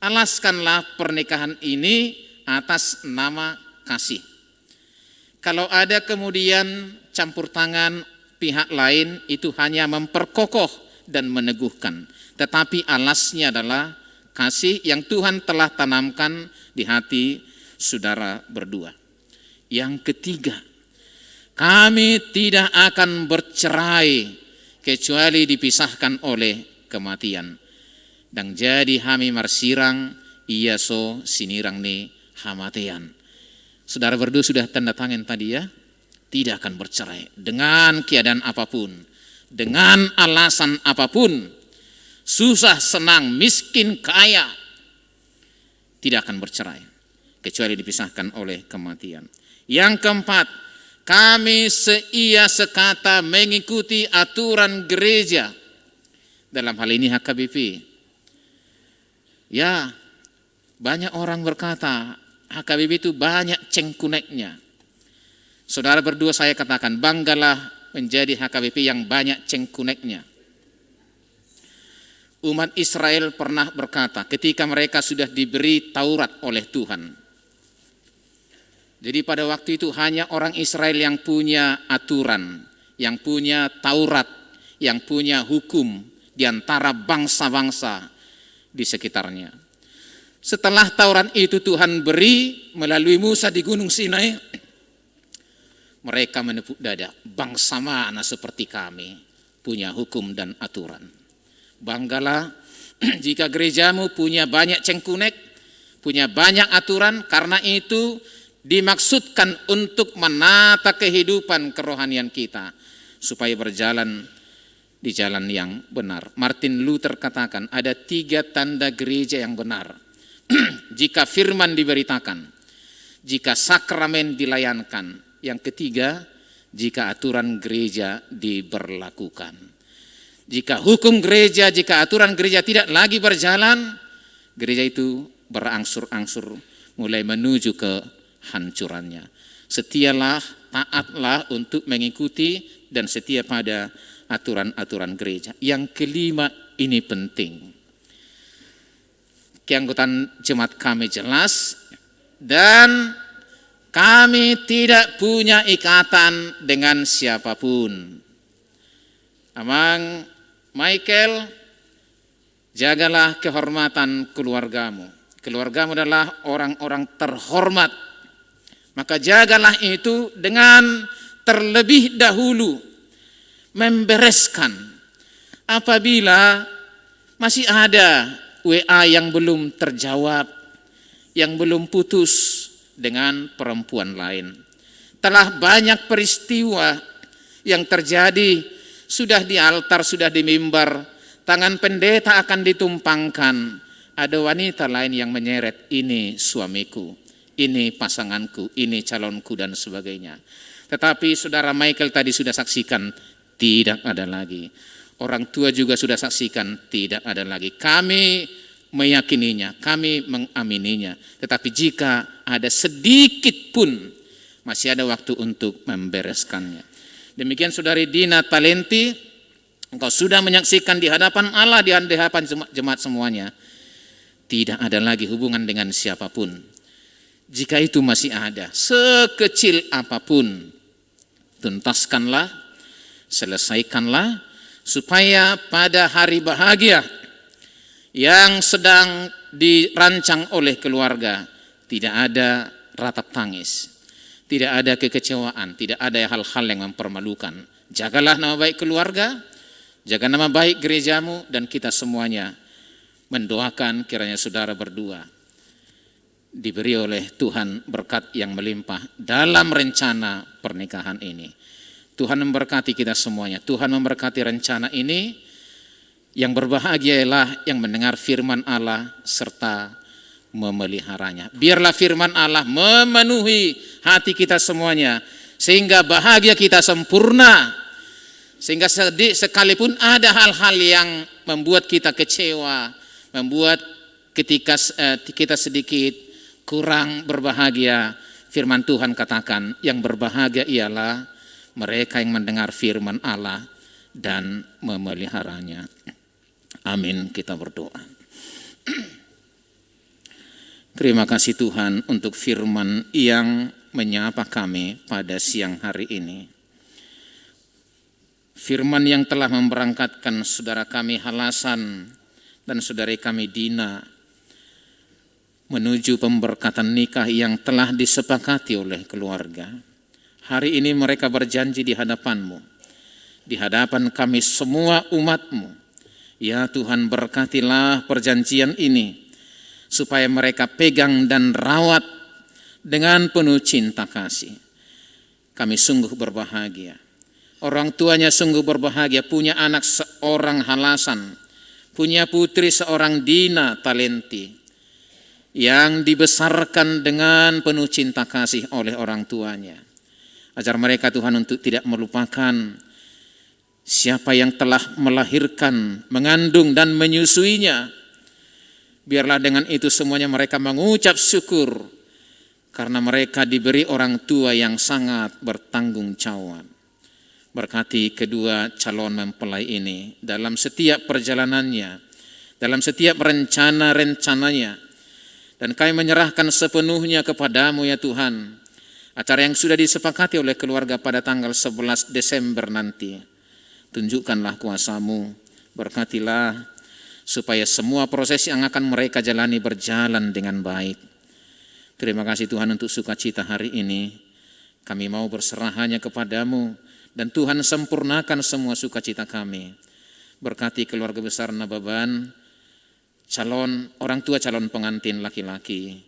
Alaskanlah pernikahan ini atas nama kasih. Kalau ada kemudian campur tangan pihak lain, itu hanya memperkokoh dan meneguhkan. Tetapi alasnya adalah kasih yang Tuhan telah tanamkan di hati saudara berdua. Yang ketiga, kami tidak akan bercerai kecuali dipisahkan oleh kematian. Dan jadi hami marsirang, iya so sinirang ni hamatean. Saudara berdua sudah tanda tangan tadi ya, tidak akan bercerai dengan keadaan apapun, dengan alasan apapun, susah, senang, miskin, kaya, tidak akan bercerai kecuali dipisahkan oleh kematian. Yang keempat, kami seia sekata mengikuti aturan gereja. Dalam hal ini HKBP. Ya, banyak orang berkata HKBP itu banyak cengkuneknya. Saudara berdua saya katakan, banggalah menjadi HKBP yang banyak cengkuneknya. Umat Israel pernah berkata ketika mereka sudah diberi Taurat oleh Tuhan. Jadi pada waktu itu hanya orang Israel yang punya aturan, yang punya Taurat, yang punya hukum di antara bangsa-bangsa di sekitarnya. Setelah Taurat itu Tuhan beri melalui Musa di Gunung Sinai, mereka menepuk dada, bangsa mana seperti kami punya hukum dan aturan. Banggalah jika gerejamu punya banyak cengkunek, punya banyak aturan, karena itu dimaksudkan untuk menata kehidupan kerohanian kita supaya berjalan di jalan yang benar. Martin Luther katakan ada 3 tanda gereja yang benar. Jika firman diberitakan, jika sakramen dilayankan, yang ketiga, jika aturan gereja diberlakukan. Jika hukum gereja, jika aturan gereja tidak lagi berjalan, gereja itu berangsur-angsur mulai menuju ke hancurannya. Setialah, taatlah untuk mengikuti dan setia pada aturan-aturan gereja. Yang kelima ini penting. Keanggotaan jemaat kami jelas dan kami tidak punya ikatan dengan siapapun. Amang Michael, jagalah kehormatan keluargamu. Keluargamu adalah orang-orang terhormat. Maka jagalah itu dengan terlebih dahulu membereskan. Apabila masih ada WA yang belum terjawab, yang belum putus dengan perempuan lain. Telah banyak peristiwa yang terjadi, sudah di altar, sudah di mimbar, tangan pendeta akan ditumpangkan. Ada wanita lain yang menyeret, ini suamiku, ini pasanganku, ini calonku dan sebagainya. Tetapi saudara Michael tadi sudah saksikan, tidak ada lagi. Orang tua juga sudah saksikan, tidak ada lagi. Kami meyakininya, kami mengamininya. Tetapi jika ada sedikit pun, masih ada waktu untuk membereskannya. Demikian saudari Dina Talenti, engkau sudah menyaksikan di hadapan Allah, di hadapan jemaat semuanya, tidak ada lagi hubungan dengan siapapun. Jika itu masih ada, sekecil apapun, tuntaskanlah, selesaikanlah, supaya pada hari bahagia yang sedang dirancang oleh keluarga, tidak ada ratap tangis, tidak ada kekecewaan, tidak ada hal-hal yang mempermalukan. Jagalah nama baik keluarga, jaga nama baik gerejamu, dan kita semuanya mendoakan kiranya saudara berdua diberi oleh Tuhan berkat yang melimpah dalam rencana pernikahan ini. Tuhan memberkati kita semuanya. Tuhan memberkati rencana ini. Yang berbahagia ialah yang mendengar firman Allah serta memeliharanya. Biarlah firman Allah memenuhi hati kita semuanya, sehingga bahagia kita sempurna. Sehingga sekalipun ada hal-hal yang membuat kita kecewa, membuat ketika kita sedikit kurang berbahagia, firman Tuhan katakan yang berbahagia ialah mereka yang mendengar firman Allah dan memeliharanya. Amin, kita berdoa. Terima kasih Tuhan untuk firman yang menyapa kami pada siang hari ini. Firman yang telah memberangkatkan saudara kami Halasan dan saudari kami Dina menuju pemberkatan nikah yang telah disepakati oleh keluarga. Hari ini mereka berjanji di hadapan-Mu, di hadapan kami semua umat-Mu. Ya Tuhan, berkatilah perjanjian ini, supaya mereka pegang dan rawat dengan penuh cinta kasih. Kami sungguh berbahagia. Orang tuanya sungguh berbahagia, punya anak seorang Halasan, punya putri seorang Dina Talenti, yang dibesarkan dengan penuh cinta kasih oleh orang tuanya. Ajar mereka Tuhan untuk tidak melupakan siapa yang telah melahirkan, mengandung dan menyusuinya. Biarlah dengan itu semuanya mereka mengucap syukur karena mereka diberi orang tua yang sangat bertanggung jawab. Berkati kedua calon mempelai ini dalam setiap perjalanannya, dalam setiap rencana-rencananya. Dan kami menyerahkan sepenuhnya kepadamu ya Tuhan. Acara yang sudah disepakati oleh keluarga pada tanggal 11 Desember nanti. Tunjukkanlah kuasa-Mu, berkatilah supaya semua proses yang akan mereka jalani berjalan dengan baik. Terima kasih Tuhan untuk sukacita hari ini. Kami mau berserah hanya kepadamu, dan Tuhan sempurnakan semua sukacita kami. Berkati keluarga besar Nababan, orang tua calon pengantin laki-laki,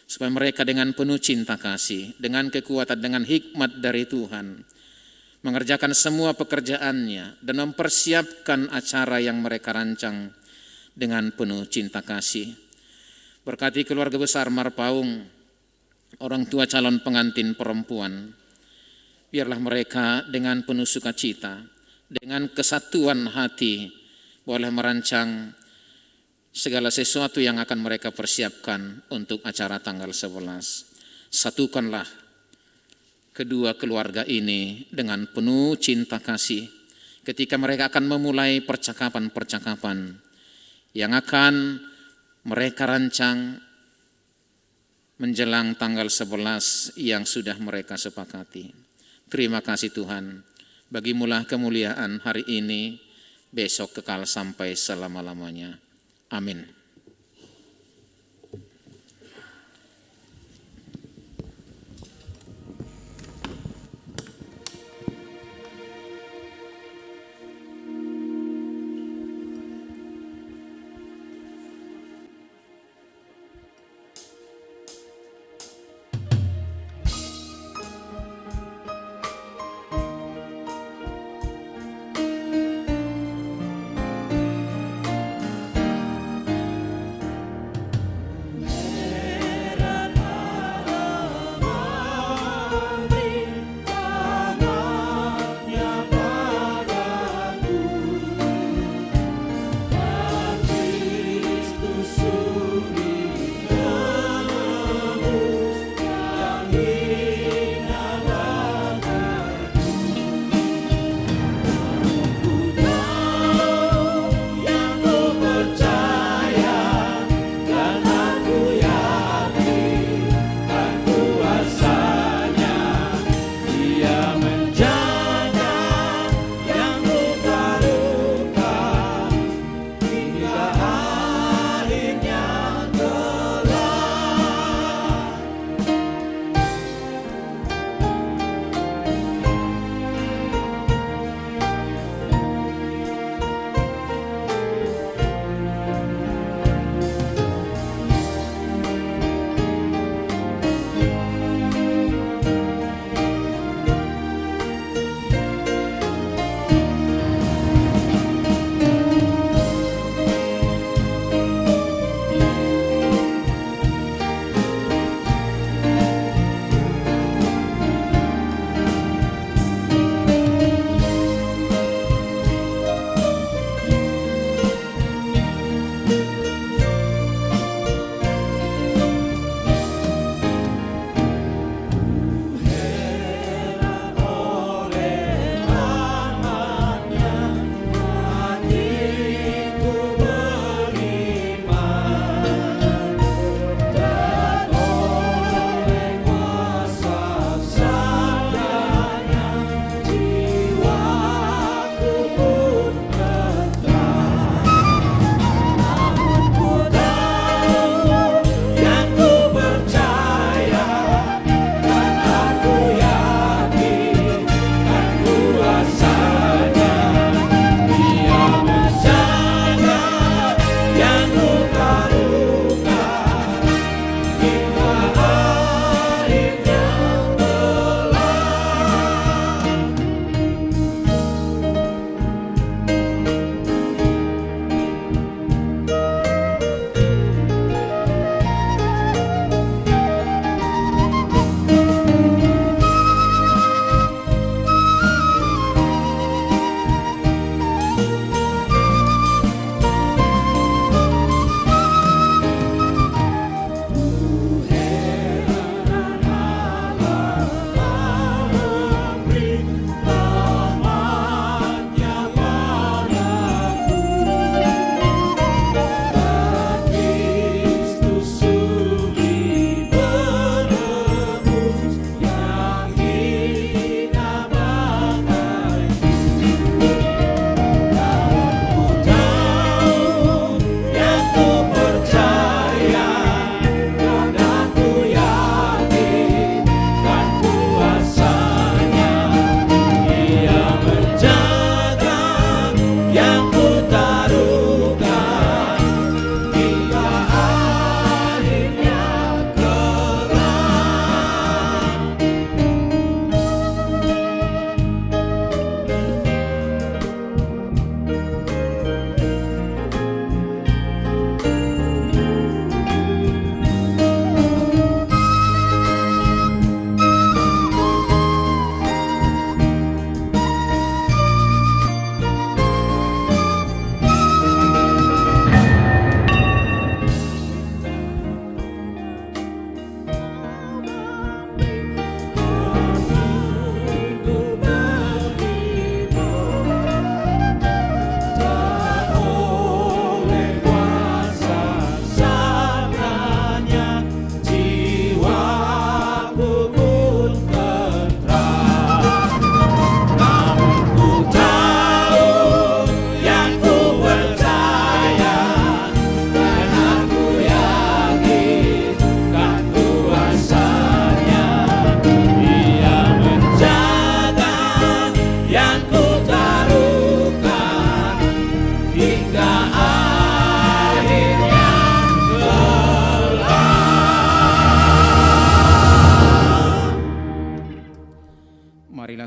supaya mereka dengan penuh cinta kasih, dengan kekuatan, dengan hikmat dari Tuhan, mengerjakan semua pekerjaannya dan mempersiapkan acara yang mereka rancang dengan penuh cinta kasih. Berkati keluarga besar Marpaung, orang tua calon pengantin perempuan, biarlah mereka dengan penuh sukacita, dengan kesatuan hati, boleh merancang segala sesuatu yang akan mereka persiapkan untuk acara tanggal 11. Satukanlah kedua keluarga ini dengan penuh cinta kasih ketika mereka akan memulai percakapan-percakapan yang akan mereka rancang menjelang tanggal 11 yang sudah mereka sepakati. Terima kasih Tuhan, bagimulah kemuliaan hari ini, besok kekal sampai selama-lamanya. Amin.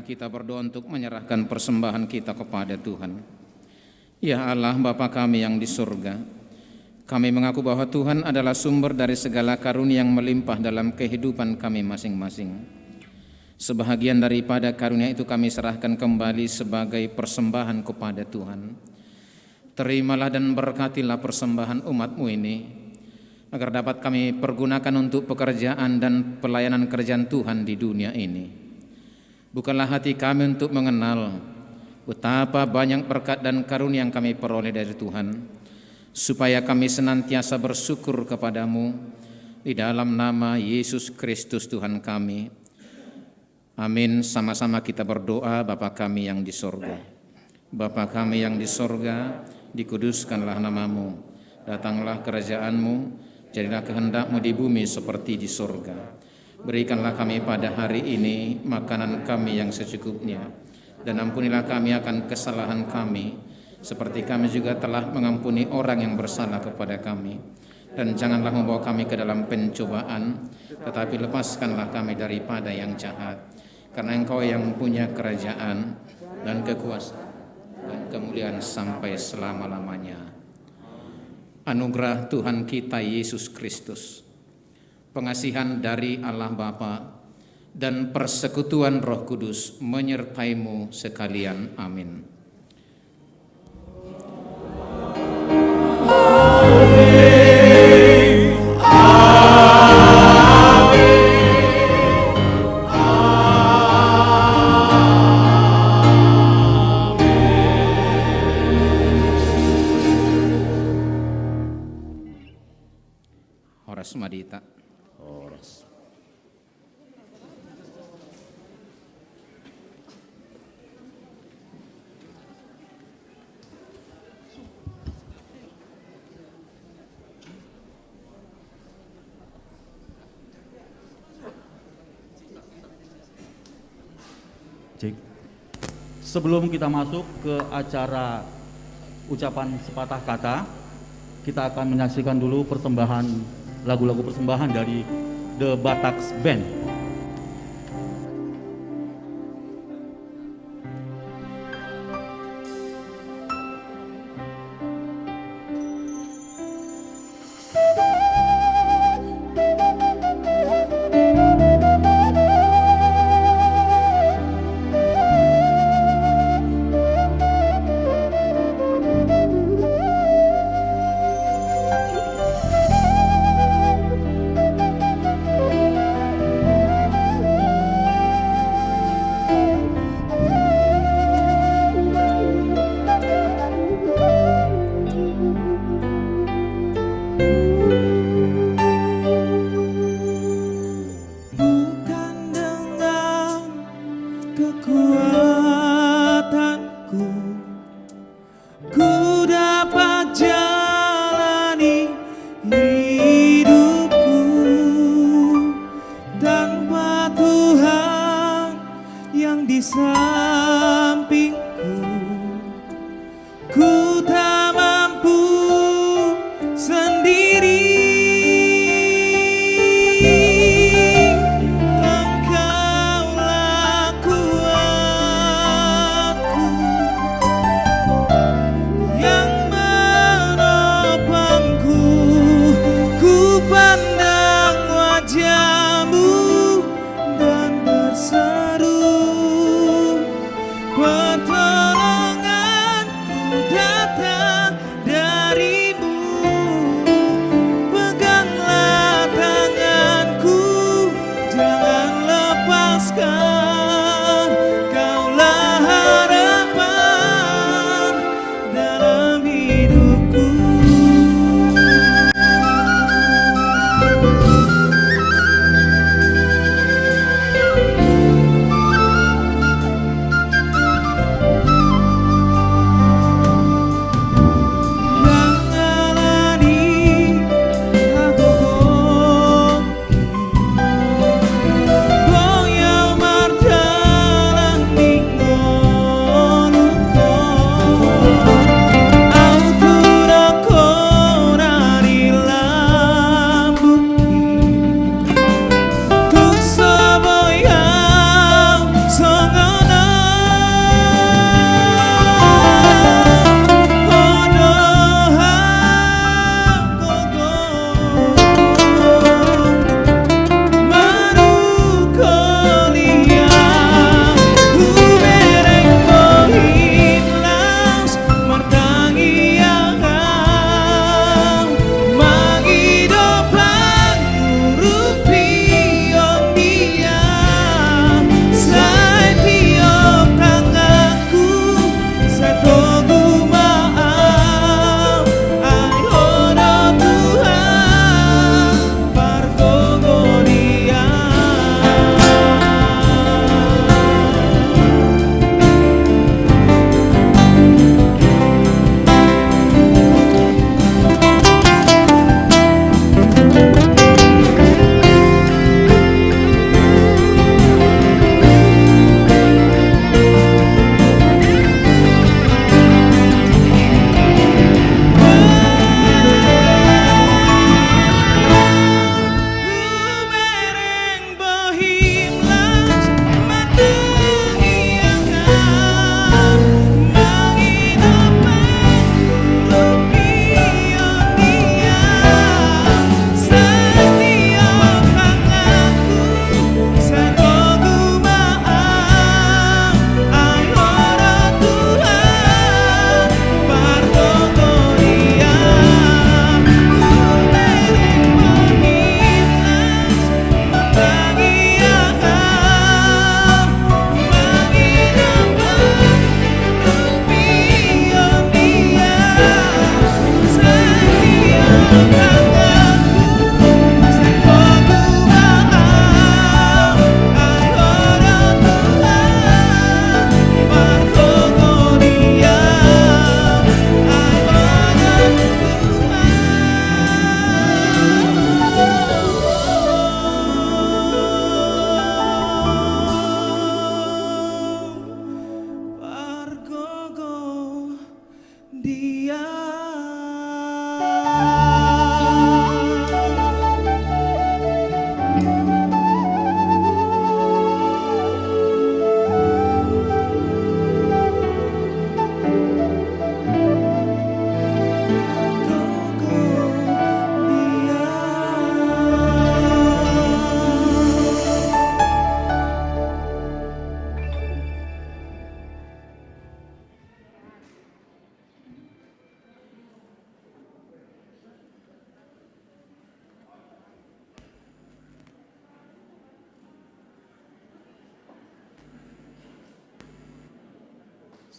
marilah kita berdoa untuk menyerahkan persembahan kita kepada Tuhan. Ya Allah, Bapa kami yang di surga, kami mengaku bahwa Tuhan adalah sumber dari segala karunia yang melimpah dalam kehidupan kami masing-masing. Sebahagian daripada karunia itu kami serahkan kembali sebagai persembahan kepada Tuhan. Terimalah dan berkatilah persembahan umat-Mu ini, agar dapat kami pergunakan untuk pekerjaan dan pelayanan kerjaan Tuhan di dunia ini. Bukalah hati kami untuk mengenal betapa banyak berkat dan karunia yang kami peroleh dari Tuhan, supaya kami senantiasa bersyukur kepadamu di dalam nama Yesus Kristus Tuhan kami. Amin. Sama-sama kita berdoa. Bapa kami yang di sorga, Bapa kami yang di sorga, dikuduskanlah namamu, datanglah kerajaanmu, jadilah kehendak-Mu di bumi seperti di sorga. Berikanlah kami pada hari ini makanan kami yang secukupnya, dan ampunilah kami akan kesalahan kami, seperti kami juga telah mengampuni orang yang bersalah kepada kami. Dan janganlah membawa kami ke dalam pencobaan, tetapi lepaskanlah kami daripada yang jahat. Karena Engkau yang punya kerajaan dan kekuasaan dan kemuliaan sampai selama-lamanya. Anugerah Tuhan kita Yesus Kristus, pengasihan dari Allah Bapa, dan persekutuan Roh Kudus menyertai-mu sekalian. Amin. Horas Madita. Horas. Cik. Sebelum kita masuk ke acara ucapan sepatah kata, kita akan menyaksikan dulu persembahan lagu-lagu persembahan dari The Bataks Band. Ku tak mampu sendiri.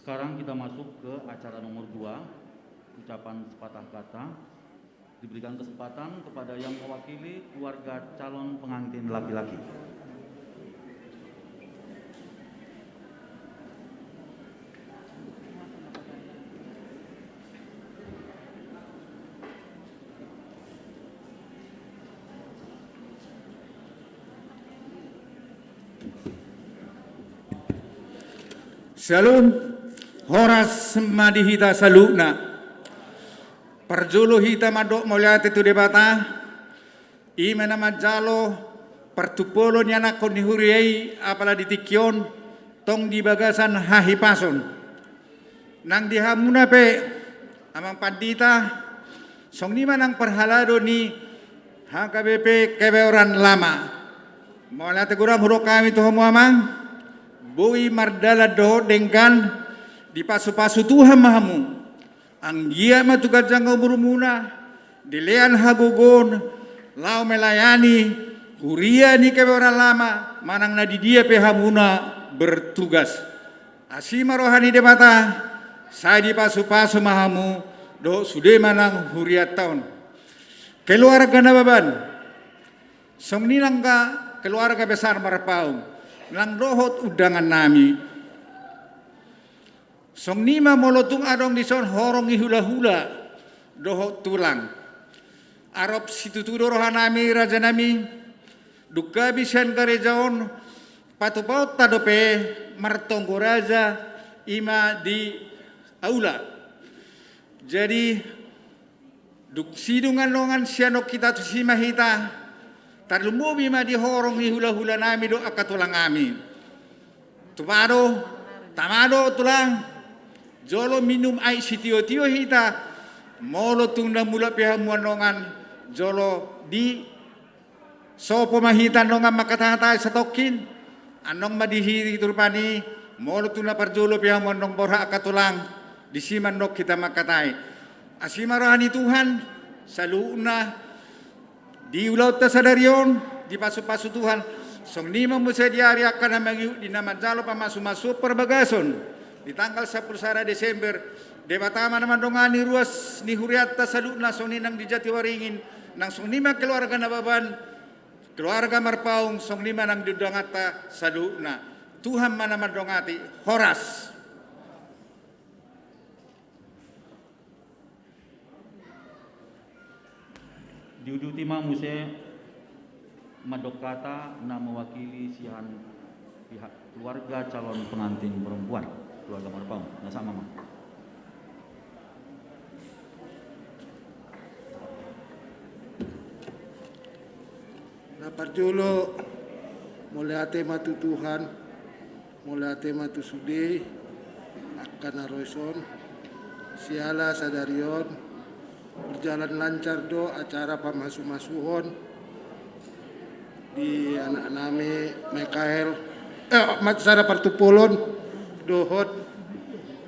Sekarang kita masuk ke acara nomor 2, ucapan sepatah kata. Diberikan kesempatan kepada yang mewakili keluarga calon pengantin laki-laki. Salun horas madihita saluna parjolo hita madok moliate tu debata imena majalo partupolo nyana kon dihuriai apala ditikyon tong di bagasan hahipason nang dihamuna pe amang pandita song ni manang perhalado ni HKBP kebeoran lama moliate guram hurok kami tu homo amang Bui mardala do dengkan di pasu-pasu Tuhan mahamu. Anggia matukat jangkau burumuna. Dilean hagogon. Lau melayani. Kuria ni kebeoran lama. Manang nadi dia pehamuna bertugas. Asima rohani debata. Saya di pasu-pasu mahamu. Do sude manang huriat tahun. Keluarga nababan. Song ninangka keluarga besar Marpaung. Lang rohot udangan nami. Song nima molotung adong dison horong ihula-hula dohot tulang. Arop situtudo rohanami raja nami. Duka bisan karejaon patupaut tadope martonggo raja ima di aula. Jadi duk sidungan longan sianok kita tu simahita. Tarlumubi ma di horong ni hula-hula nami do akatulang ami. Tumado, tamado tulang. Jolo minum ay sitio-tio hita. Molo tung na mula pihamuan nongan. Jolo di sopo mahita nongan makatata sa tokin. Anong madihiri turpani. Molo tung na parjolo pihamuan nong borha akatulang. Di siman nok kita makatay. Asimarahan Tuhan. Sa luuna. Di ulau tasadarion, di pasu-pasu Tuhan, song lima musa diari akan namangiu di nama jalo pamasu-masu perbagason. Di tanggal 10 Desember, debatama naman dongani ruas ni huriat tasaduna song ninang di Jatiwaringin, nang song lima keluarga nababan, keluarga Marpaung, song lima nang dudangata saduna. Tuhan mana mandongati, horas. Diuduti muse madokata na mewakili sihan pihak keluarga calon pengantin perempuan keluarga Marpaung. Nah sama mah. Naparjolo mulai ate matu Tuhan, mulai ate matu sude akan aroison siala sadarion berjalan lancar do acara pamasu-masuhon di anak nami Mikael matsara partupolon dohot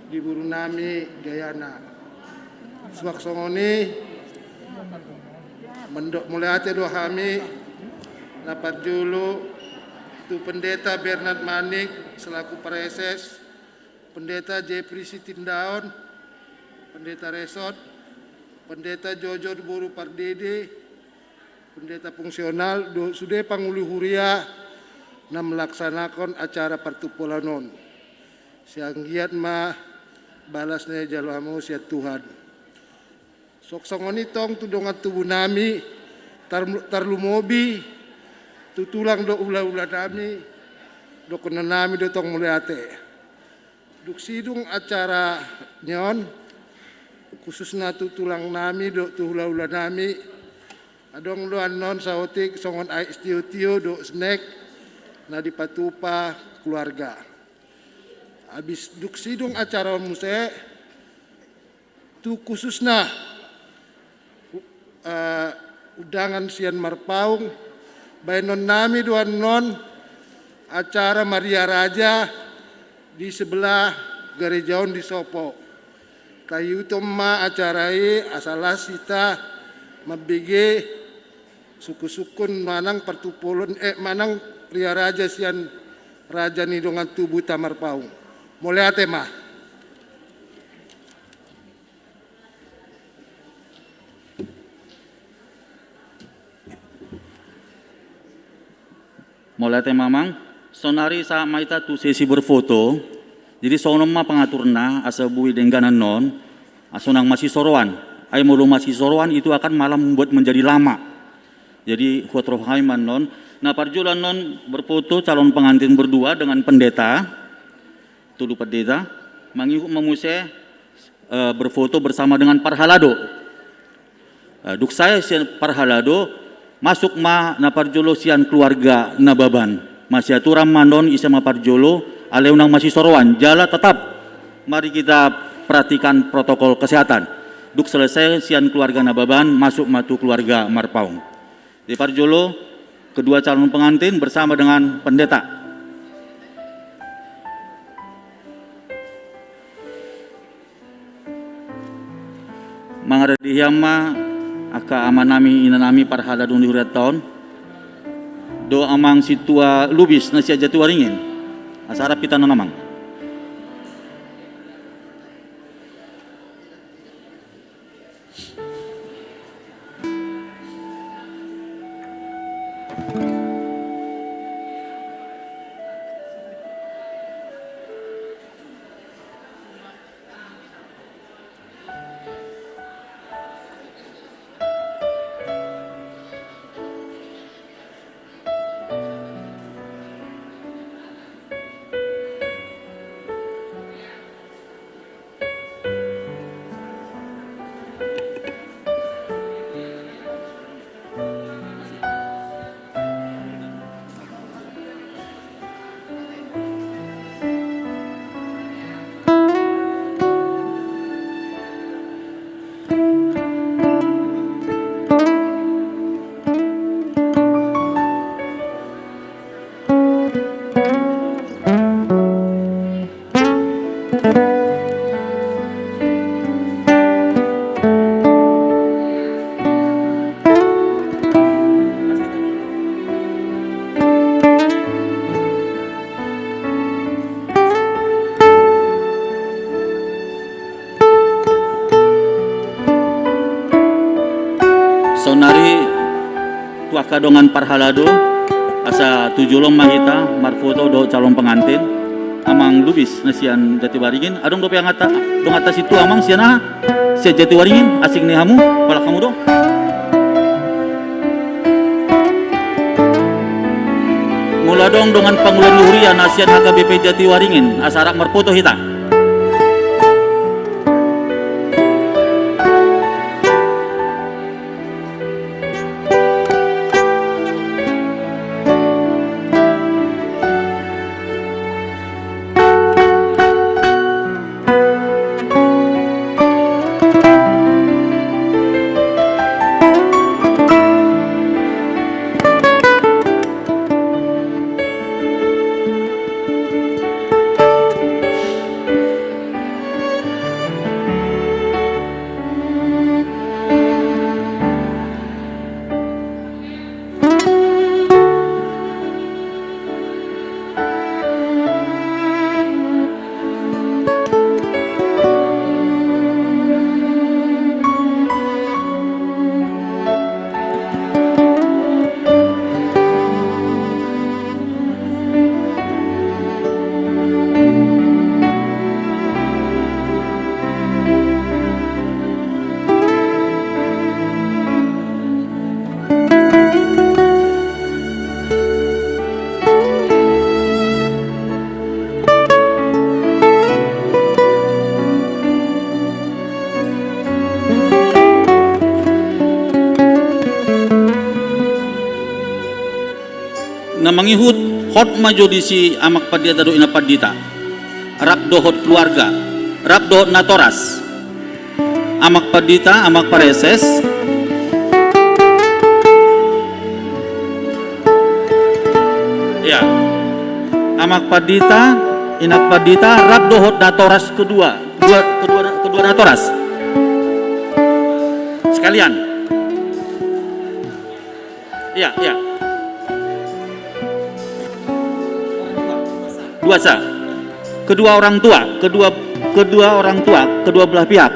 di buru nami Gayana suak songoni mendok mulai ate do kami dapat dulu tu pendeta Bernard Manik selaku preses, pendeta Jeffrey Sitindaon, pendeta Resot, pendeta Jojo Buru Pardede, pendeta fungsional sudah pangulu huria na melaksanakan acara partupolanon. Siang giat ma balasnya jalamu siat Tuhan. Sok songoni tong tudongan tubuh nami tarlumobi tutulang do ula-ula nami do kena nami do tong muliate. Duk sidung acara nyon khususnya tu tulang nami do tu hula-hula nami adong do anon saotik songon ai tio-tio do snack na dipatupa keluarga. Habis duk sidung acara muse tu khususnya udangan sian Marpaung bainon nami do anon acara Maria Raja di sebelah gerejaon di Sopo. Kayu toma acarai asalah sita mabege suku-sukun manang partupolon manang pria raja sian raja ni dongan tubuh Marpaung. Mulai atema mulai mamang sonari sa maita tu sesi berfoto. Jadi sonoma pengaturna asa bui dengganan non asonang masih soroan. Ay mulu masih soroan itu akan malah membuat menjadi lama. Jadi huat rohaiman non. Nah parjulan non berfoto calon pengantin berdua dengan pendeta. Tuduh pendeta mangihu memuse berfoto bersama dengan parhalado. Duk saya sian parhalado masuk na parjolo sian keluarga na baban. Masih aturan mandon isama parjolo aleunang masih soroan. Jala tetap mari kita perhatikan protokol kesehatan. Duk selesai sian keluarga na baban masuk matu keluarga marpaung. Di parjolo kedua calon pengantin bersama dengan pendeta. Mangaradihama aka amanami inanami parhaladung di hurat tahun do amang situa lubis na siya jatiwaringin asarap kita namang. Sonari tuakadongan parhalado asa tujulong mahita marfoto do calon pengantin amang lubis nasian Jatiwaringin adong do yang ngata dong atas itu amang siana sia Jatiwaringin asing ni hamu pala kamu do mula dong dengan pangulan luhurian asian HKBP Jatiwaringin asarak marfoto hita. Na mangihut hot majodisi amak padita do ina padita rap dohot keluarga rap dohot natoras amak padita amak pareses ya amak padita inak padita rap dohot natoras kedua natoras sekalian ya duasa kedua orang tua kedua belah pihak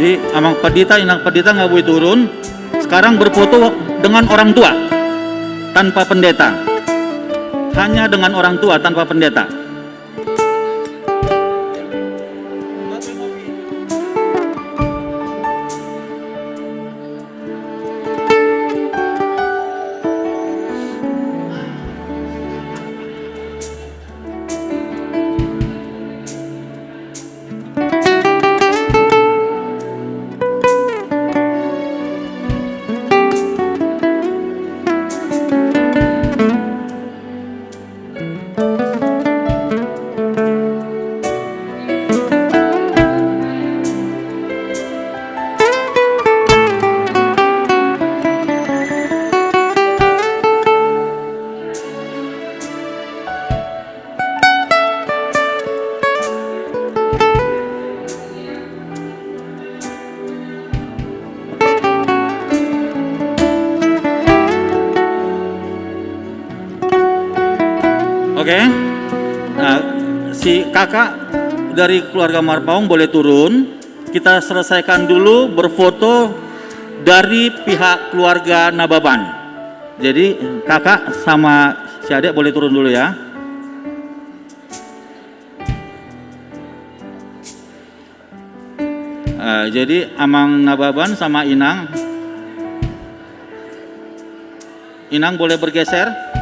Jadi amang pendeta, inang pendeta nggak boleh turun. Sekarang berfoto dengan orang tua tanpa pendeta. Hanya dengan orang tua tanpa pendeta. Oke, nah, si kakak dari keluarga Marpaung boleh turun. Kita selesaikan dulu berfoto dari pihak keluarga Nababan. Jadi kakak sama si adik boleh turun dulu ya. Jadi Amang Nababan sama Inang boleh bergeser.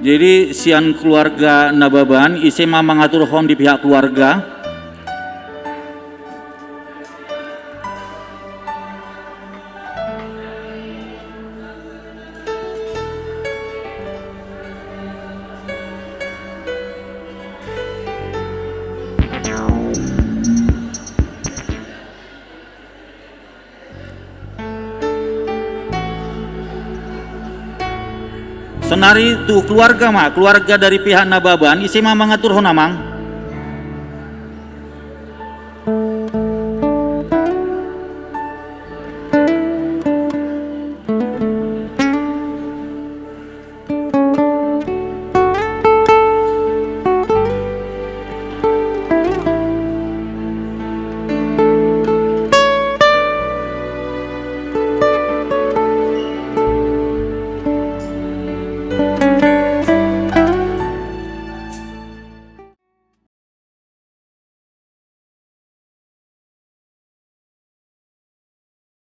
Jadi sian keluarga Nababan isi mengatur hon di pihak keluarga. Senari tu keluarga dari pihak Nababan isi mengatur hon amang.